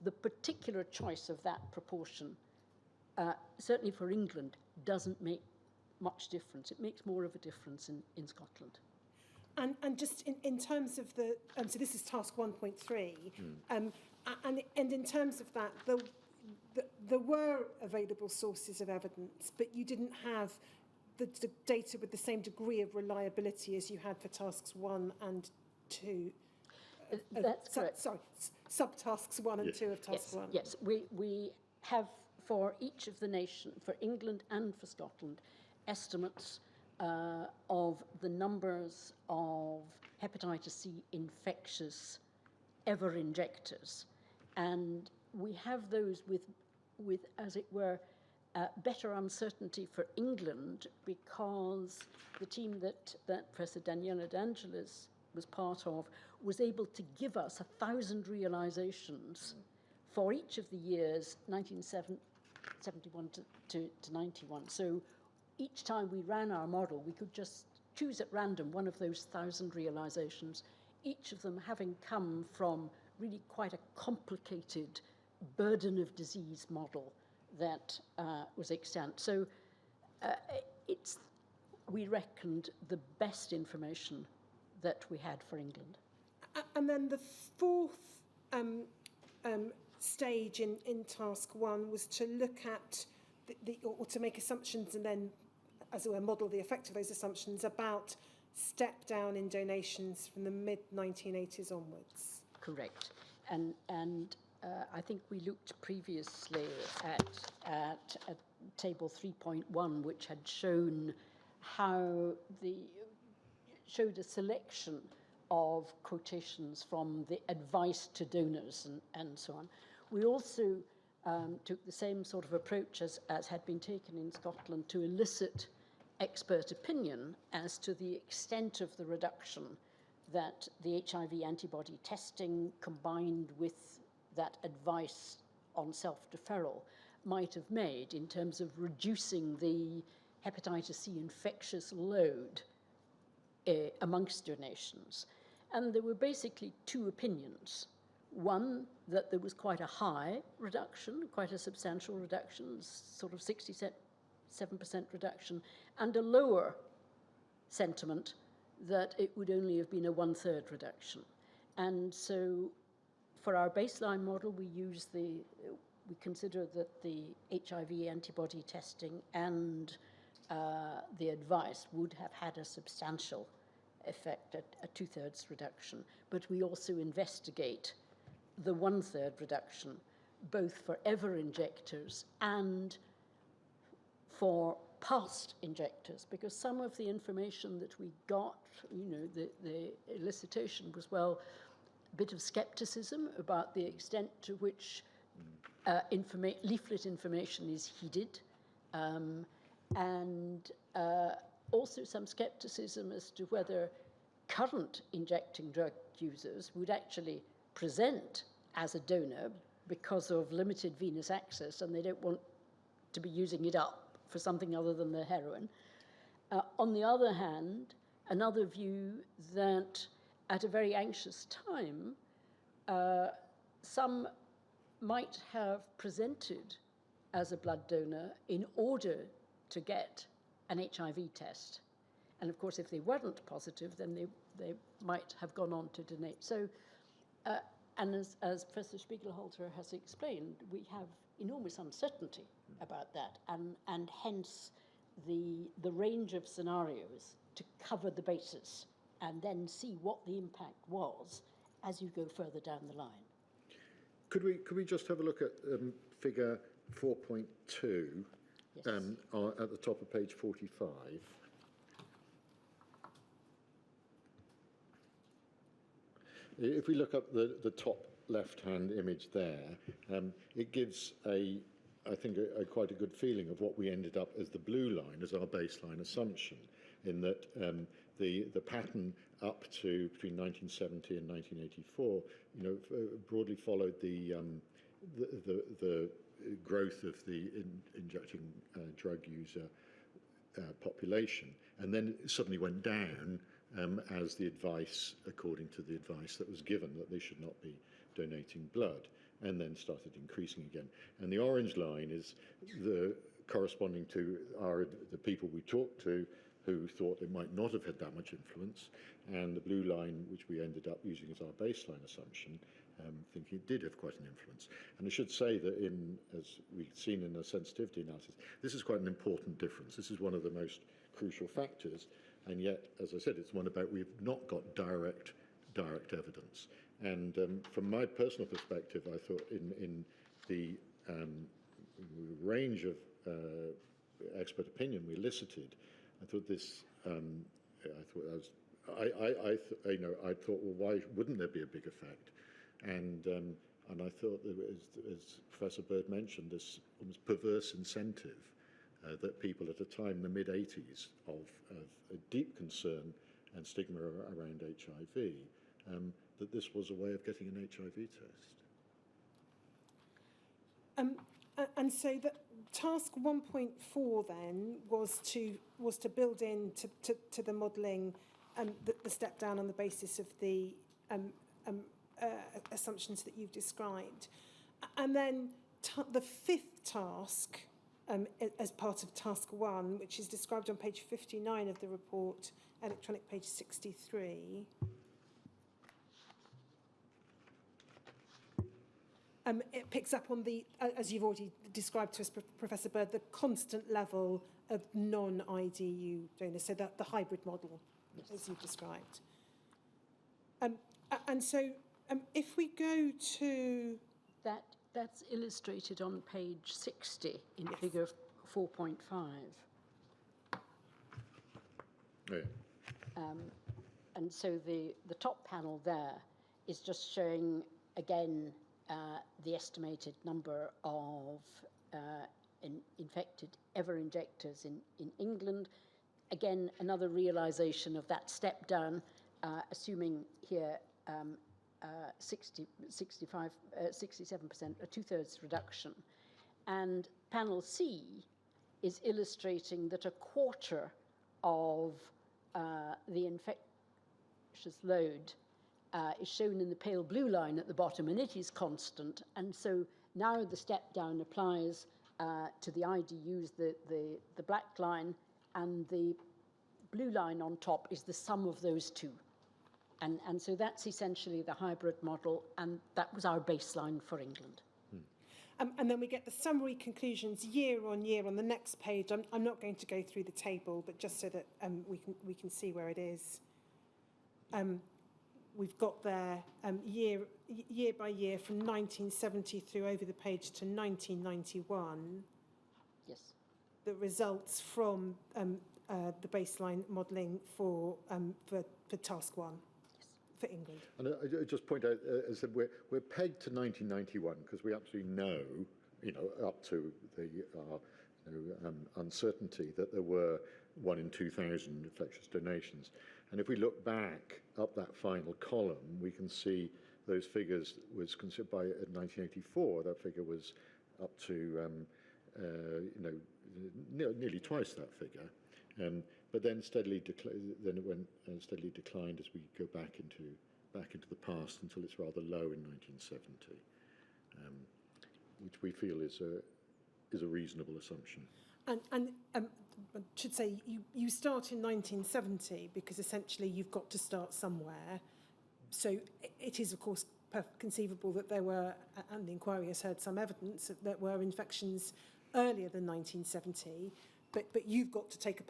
the particular choice of that proportion, certainly for England, doesn't make much difference. It makes more of a difference in Scotland. And just in terms of the, so this is task 1.3, and in terms of that, there were available sources of evidence, but you didn't have the data with the same degree of reliability as you had for tasks 1 and 2. That's correct. Sorry, subtasks 1 and 2 of task 1. Yes, we have for each of the nation, for England and for Scotland, estimates of the numbers of hepatitis C infectious ever injectors. And we have those with as it were, better uncertainty for England, because the team that Professor Daniela D'Angelis was part of was able to give us 1,000 realizations for each of the years 1971 to 91. So each time we ran our model, we could just choose at random one of those 1,000 realizations, each of them having come from really quite a complicated burden of disease model that was extant. So it's, we reckoned, the best information that we had for England. And then the fourth stage in task 1 was to look at or to make assumptions and then, as it were, model the effect of those assumptions about step down in donations from the mid-1980s onwards. Correct. And I think we looked previously at table 3.1, which had shown how showed a selection of quotations from the advice to donors and so on. We also took the same sort of approach as had been taken in Scotland to elicit expert opinion as to the extent of the reduction that the HIV antibody testing combined with that advice on self-deferral might have made in terms of reducing the hepatitis C infectious load amongst donations. And there were basically two opinions. One, that there was quite a high reduction, quite a substantial reduction, sort of 67% reduction, and a lower sentiment that it would only have been a 1/3 reduction. And so For our baseline model, we consider that the HIV antibody testing and the advice would have had a substantial effect, a 2/3 reduction. But we also investigate the 1/3 reduction, both for ever injectors and for past injectors, because some of the information that we got, the elicitation was, well, a bit of skepticism about the extent to which leaflet information is heeded, and also some skepticism as to whether current injecting drug users would actually present as a donor because of limited venous access, and they don't want to be using it up for something other than the heroin. On the other hand, another view that at a very anxious time, some might have presented as a blood donor in order to get an HIV test. And of course, if they weren't positive, then they might have gone on to donate. So, and as Professor Spiegelhalter has explained, we have enormous uncertainty about that, and hence the range of scenarios to cover the basis and then see what the impact was as you go further down the line. Could we just have a look at figure 4.2 Yes. At the top of page 45? If we look up the top left-hand image there, it gives I think quite a good feeling of what we ended up as the blue line as our baseline assumption, in that the pattern up to between 1970 and 1984, broadly followed the growth of the injecting drug user population, and then it suddenly went down as the advice, according to the advice that was given, that they should not be donating blood, and then started increasing again. And the orange line is corresponding to the people we talked to who thought it might not have had that much influence, and the blue line, which we ended up using as our baseline assumption, thinking it did have quite an influence. And I should say that as we've seen in the sensitivity analysis, this is quite an important difference. This is one of the most crucial factors, and yet, as I said, it's one about we've not got direct evidence. And from my personal perspective, I thought in the range of expert opinion we elicited, I thought this. I thought, well, why wouldn't there be a big effect? And I thought that, as Professor Bird mentioned, this almost perverse incentive that people at a time in the mid-80s of a deep concern and stigma around HIV, that this was a way of getting an HIV test. And so the task 1.4 then was to build in to the modelling the step down on the basis of the assumptions that you've described. And then the fifth task, as part of task 1, which is described on page 59 of the report, electronic page 63. It picks up on the, as you've already described to us, Professor Bird, the constant level of non-IDU donors, so the hybrid model, as you've described. And so if we go to... That's illustrated on page 60 in Yes. figure 4.5. Yeah. And so the top panel there is just showing, again, the estimated number of infected ever injectors in England. Again, another realization of that step down, assuming here 67%, a 2/3 reduction. And panel C is illustrating that a quarter of the infectious load is shown in the pale blue line at the bottom, and it is constant. And so now the step down applies to the IDUs, the black line, and the blue line on top is the sum of those two. And so that's essentially the hybrid model, and that was our baseline for England. And then we get the summary conclusions year on year on the next page. I'm not going to go through the table, but just so that we can see where it is. We've got there year by year from 1970 through over the page to 1991. Yes. The results from the baseline modelling for task 1 for England. And I just point out, as I said, we're pegged to 1991 because we absolutely know, up to the uncertainty that there were 1 in 2,000 infectious donations. And if we look back up that final column, we can see those figures was considered by 1984. That figure was up to nearly twice that figure. But then it went steadily declined as we go back into the past until it's rather low in 1970, which we feel is a reasonable assumption. And I should say you start in 1970 because essentially you've got to start somewhere. So it is of course conceivable that there were, and the inquiry has heard some evidence that there were infections earlier than 1970. But you've got to take a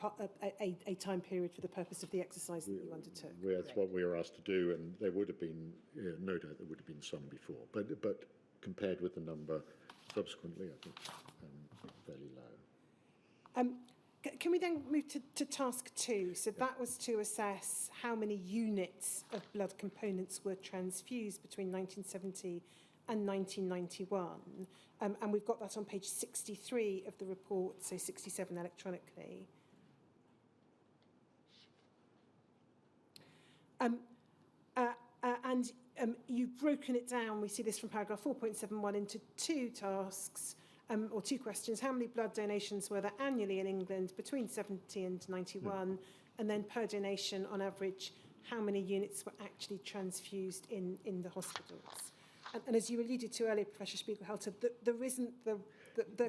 time period for the purpose of the exercise that you undertook. That's what we were asked to do, and there would have been, no doubt there would have been some before, but compared with the number subsequently, I think fairly low. Can we then move to task 2? So that was to assess how many units of blood components were transfused between 1970 and 1991. And we've got that on page 63 of the report, so 67 electronically. And you've broken it down, we see this from paragraph 4.71, into 2 tasks, or 2 questions. How many blood donations were there annually in England between 70 and 91? And then per donation, on average, how many units were actually transfused in the hospitals? And as you alluded to earlier, Professor Spiegelhalter, there isn't the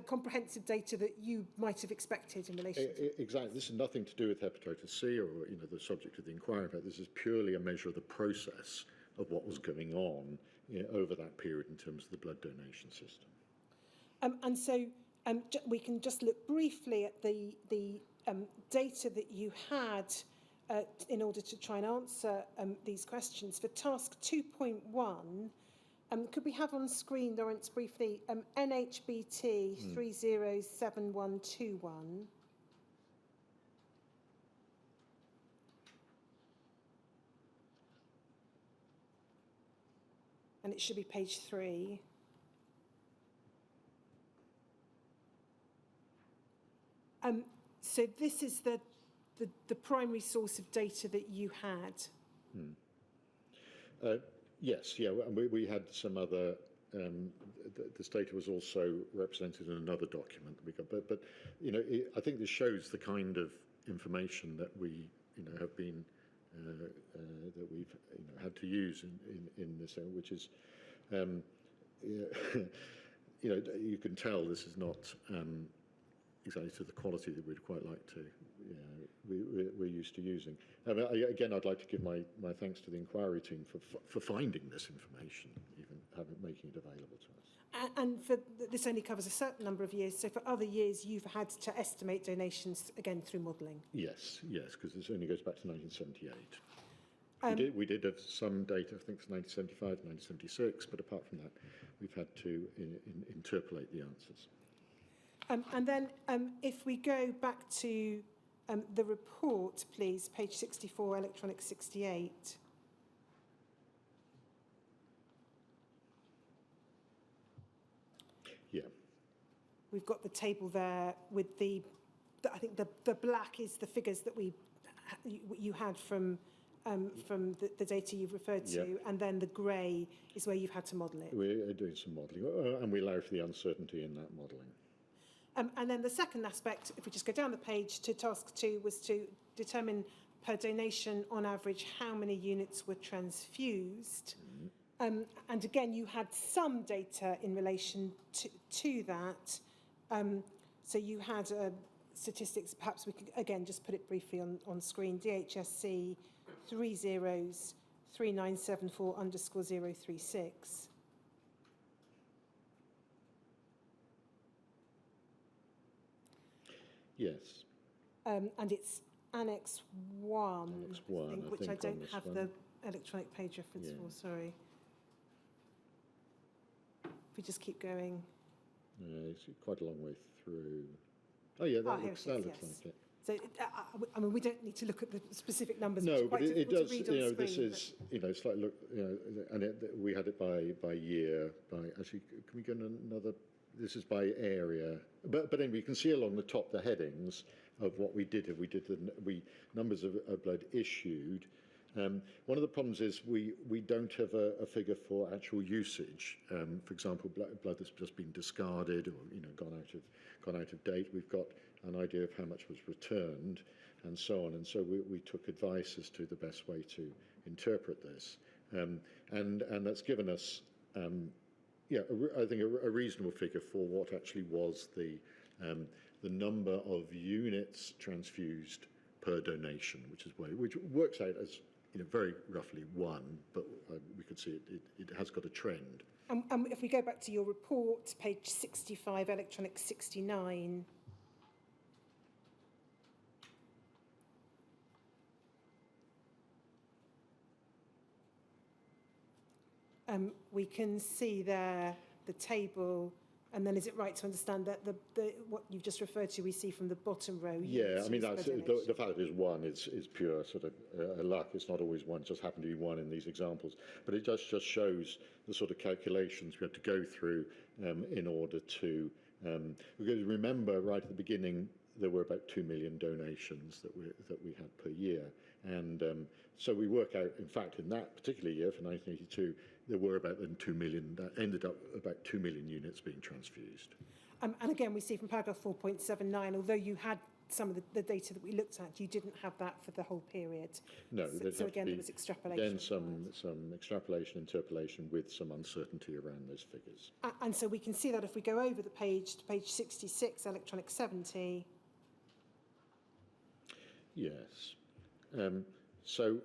comprehensive data that you might have expected in relation to... Exactly. This has nothing to do with hepatitis C or the subject of the inquiry. But this is purely a measure of the process of what was going on over that period in terms of the blood donation system. And so we can just look briefly at the data that you had in order to try and answer these questions. For task 2.1, could we have on screen, Lawrence, briefly, NHBT 307121? And it should be page 3. So this is the primary source of data that you had. Yes, yeah, and we had some other. This data was also represented in another document that we got, but I think this shows the kind of information that we have been that we've had to use in this area, which is you can tell this is not exactly to the quality that we'd quite like to, we're used to using. Again, I'd like to give my thanks to the inquiry team for finding this information, even making it available to us. And this only covers a certain number of years, so for other years you've had to estimate donations, again, through modelling? Yes, because this only goes back to 1978. We did have some data, I think it's 1975, 1976, but apart from that, we've had to interpolate the answers. And then if we go back to the report, please, page 64, electronic 68. Yeah. We've got the table there with I think the black is the figures that you had from the data you've referred to, yeah. And then the grey is where you've had to model it. We're doing some modelling, and we allow for the uncertainty in that modelling. And then the second aspect, if we just go down the page to task 2, was to determine per donation, on average, how many units were transfused. And again, you had some data in relation to that. So you had statistics, perhaps we could, again, just put it briefly on screen. DHSC 30 3974_036. Yes. And it's Annex 1, Annex 1, I which I think, on don't this have one. the electronic page reference Yeah. for, sorry. If we just keep going. It's quite a long way through. Oh, yeah, that Here looks, it is, that looks yes. like it. So, I mean, we don't need to look at the specific numbers, which No, are quite but it difficult does, to read on you know, screen. this is, you know, it's like, look, you know, and we had it by year, actually, can we go another, this is by area. But anyway, you can see along the top the headings of what we did. We numbers of blood issued. One of the problems is we don't have a figure for actual usage. For example, blood that's just been discarded or, you know, gone out of date. We've got an idea of how much was returned and so on. And so we took advice as to the best way to interpret this. And that's given us, yeah, I think a reasonable figure for what actually was the number of units transfused per donation, which works out as, you know, very roughly 1, but we could see it has got a trend. If we go back to your report, page 65, electronic 69. We can see there the table, and then is it right to understand that the what you've just referred to, we see from the bottom row? Yeah, I mean, that's the the fact that it's 1 is pure sort of luck. It's not always 1, it just happened to be 1 in these examples. But it just shows the sort of calculations we had to go through in order to, because remember right at the beginning, there were about 2 million donations that we had per year. And so we work out, in fact, in that particular year for 1982, there were about 2 million, that ended up about 2 million units being transfused. And again, we see from paragraph 4.79, although you had some of the data that we looked at, you didn't have that for the whole period. No, so again, there was extrapolation. Then some extrapolation, interpolation with some uncertainty around those figures. And so we can see that if we go over the page to page 66, electronic 70. Yes. So,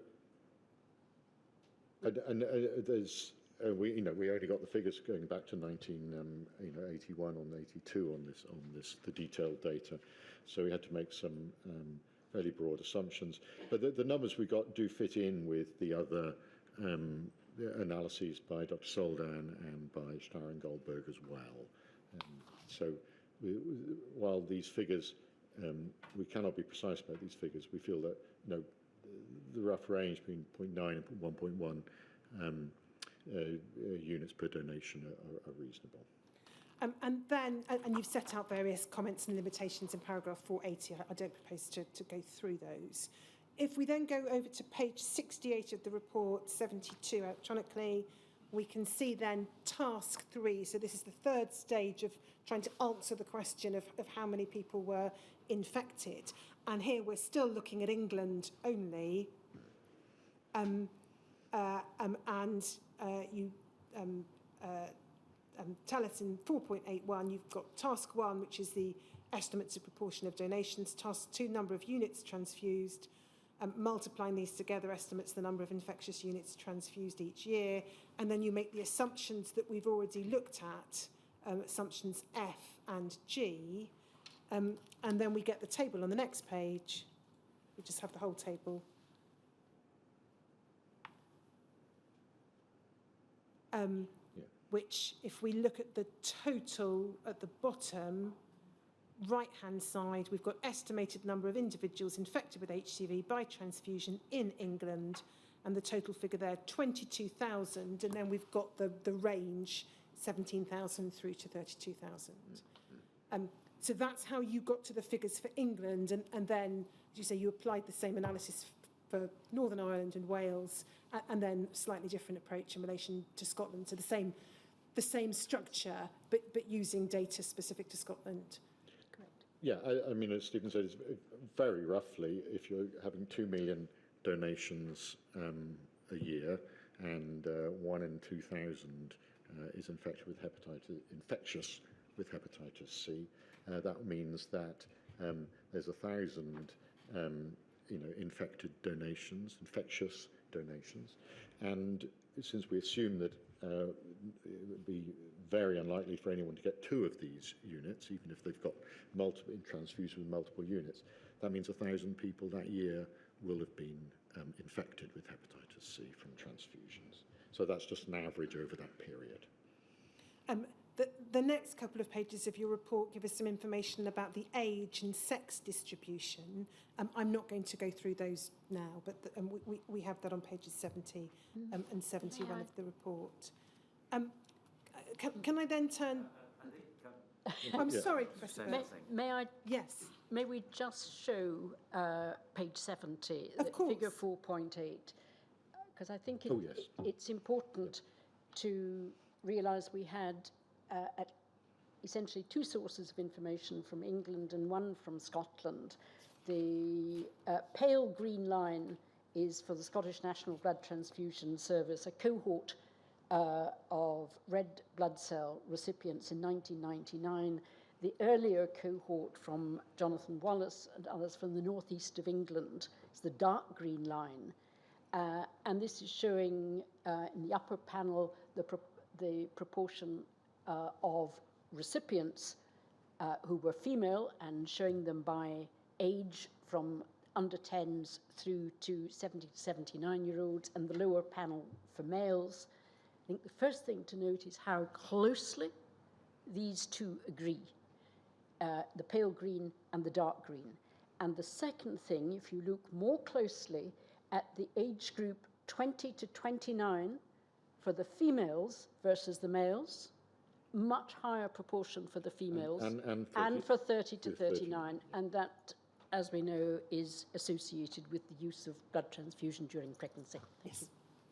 there's we only got the figures going back to 1981 on 82 on this the detailed data, so we had to make some fairly broad assumptions. But the numbers we got do fit in with the other analyses by Dr. Soldan and by Starr and Goldberg as well. So while these figures, we cannot be precise about these figures, we feel that, you know, the rough range between 0.9 and 1.1 units per donation are reasonable. And then, and you've set out various comments and limitations in paragraph 480. I don't propose to go through those. If we then go over to page 68 of the report, 72 electronically, we can see then task 3. So this is the third stage of trying to answer the question of how many people were infected. And here we're still looking at England only. You tell us in 4.81, you've got task 1, which is the estimates of proportion of donations, task 2, number of units transfused, multiplying these together estimates the number of infectious units transfused each year, and then you make the assumptions that we've already looked at, assumptions F and G, and then we get the table on the next page. We just have the whole table. Which, if we look at the total at the bottom, right-hand side, we've got estimated number of individuals infected with HCV by transfusion in England, and the total figure there, 22,000, and then we've got the range, 17,000 through to 32,000. So that's how you got to the figures for England, and then, as you say, you applied the same analysis for Northern Ireland and Wales, and then slightly different approach in relation to Scotland. So the same structure, but using data specific to Scotland. Correct. Yeah, I mean, as Stephen said, it's very roughly, if you're having 2 million donations a year, and 1 in 2,000 is infectious with hepatitis C, that means that there's 1,000 infected donations, infectious donations. And since we assume that it would be very unlikely for anyone to get 2 of these units, even if they've got multiple transfusions with multiple units, that means 1,000 people that year will have been infected with hepatitis C from transfusions. So that's just an average over that period. The next couple of pages of your report give us some information about the age and sex distribution. I'm not going to go through those now, but we have that on pages 70 and 71 of the report. Can I then turn... I'm sorry, Professor Burns. May I? Yes. May we just show page 70, Of course. figure 4.8, because I think yes. it's important to realise we had essentially 2 sources of information from England and 1 from Scotland. The pale green line is for the Scottish National Blood Transfusion Service, a cohort of red blood cell recipients in 1999. The earlier cohort from Jonathan Wallace and others from the northeast of England is the dark green line. And this is showing in the upper panel the proportion of recipients who were female, and showing them by age from under 10s through to 70 to 79-year-olds, and the lower panel for males. I think the first thing to note is how closely these 2 agree, the pale green and the dark green. And the second thing, if you look more closely at the age group 20 to 29 for the females versus the males, much higher proportion for the females, and for 30 to 39, and that, as we know, is associated with the use of blood transfusion during pregnancy. Yes.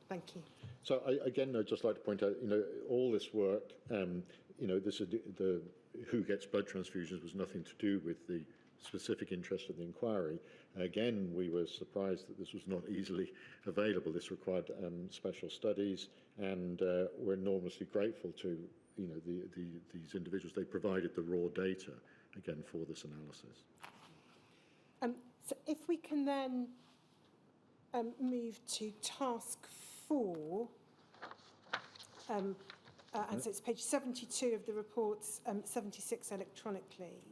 Thank you. So again, I'd just like to point out, all this work, this is the who gets blood transfusions was nothing to do with the specific interest of the inquiry. Again, we were surprised that this was not easily available. This required special studies, and we're enormously grateful to these individuals. They provided the raw data again for this analysis. So if we can then move to task 4, and so it's page 72 of the reports, 76 electronically.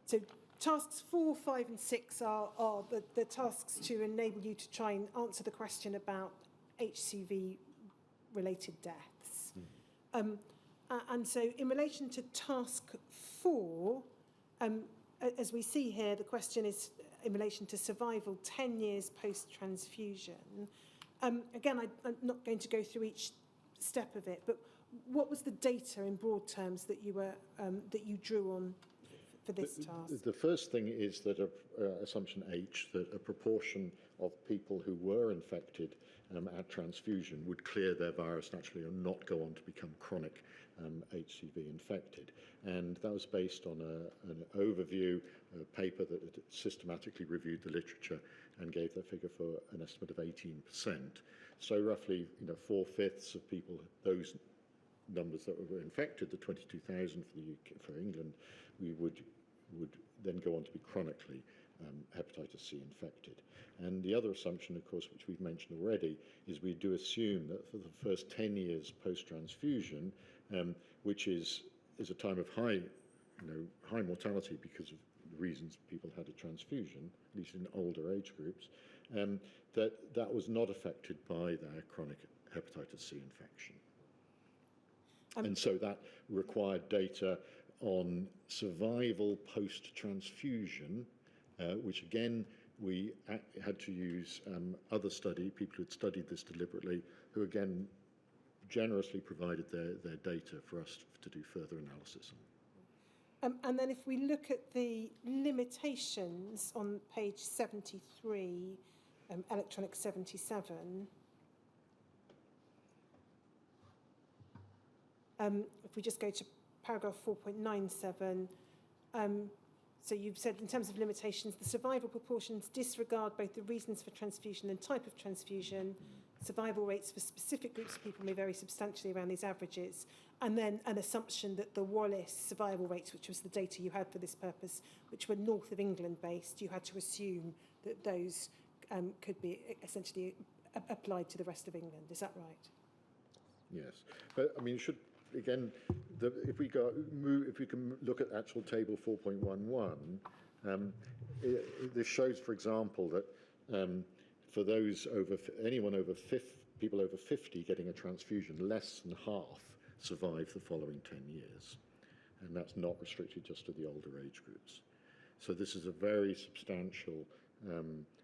So tasks 4, 5 and 6 are the tasks to enable you to try and answer the question about HCV-related deaths. And so in relation to task 4, as we see here, the question is in relation to survival 10 years post-transfusion. Again, I'm not going to go through each step of it, but what was the data in broad terms that you drew on for this task? The first thing is that assumption H, that a proportion of people who were infected at transfusion would clear their virus naturally and not go on to become chronic HCV infected. And that was based on an overview, a paper that had systematically reviewed the literature and gave that figure for an estimate of 18%. So roughly, 4/5 of people, those numbers that were infected, the 22,000 for the UK, for England, we would then go on to be chronically hepatitis C infected. And the other assumption, of course, which we've mentioned already, is we do assume that for the first 10 years post-transfusion, which is a time of high mortality because of the reasons people had a transfusion, at least in older age groups, that was not affected by their chronic hepatitis C infection. And so that required data on survival post-transfusion, which again, we had to use other people who had studied this deliberately, who again generously provided their data for us to do further analysis on. And then if we look at the limitations on page 73, electronic 77, if we just go to paragraph 4.97, so you've said in terms of limitations, the survival proportions disregard both the reasons for transfusion and type of transfusion. Survival rates for specific groups of people may vary substantially around these averages. And then an assumption that the Wallace survival rates, which was the data you had for this purpose, which were north of England based, you had to assume that those could be essentially applied to the rest of England. Is that right? Yes, but I mean, if we can look at actual table 4.11, this shows, for example, that for those people over 50 getting a transfusion, less than half survive the following 10 years, and that's not restricted just to the older age groups. So this is a very substantial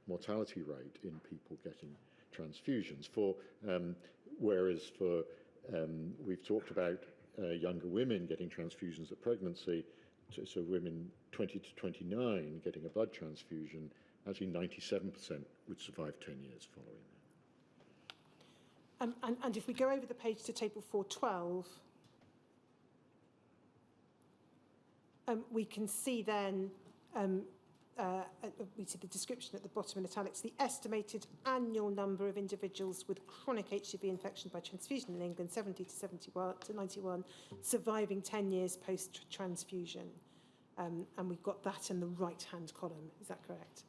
mortality rate in people getting transfusions. Whereas for we've talked about younger women getting transfusions at pregnancy, so women 20 to 29 getting a blood transfusion, actually 97% would survive 10 years following that. And if we go over the page to table 412, we can see then, we see the description at the bottom in italics, the estimated annual number of individuals with chronic HCV infection by transfusion in England, 70 to 91, surviving 10 years post-transfusion. And we've got that in the right-hand column. Is that correct?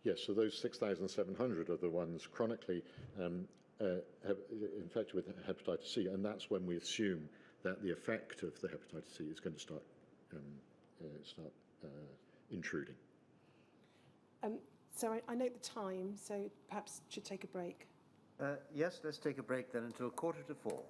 Yes, so those 6,700 are the ones chronically infected with hepatitis C, and that's when we assume that the effect of the hepatitis C is going to start intruding. So I note the time, so perhaps should take a break. Yes, let's take a break then until 4:45.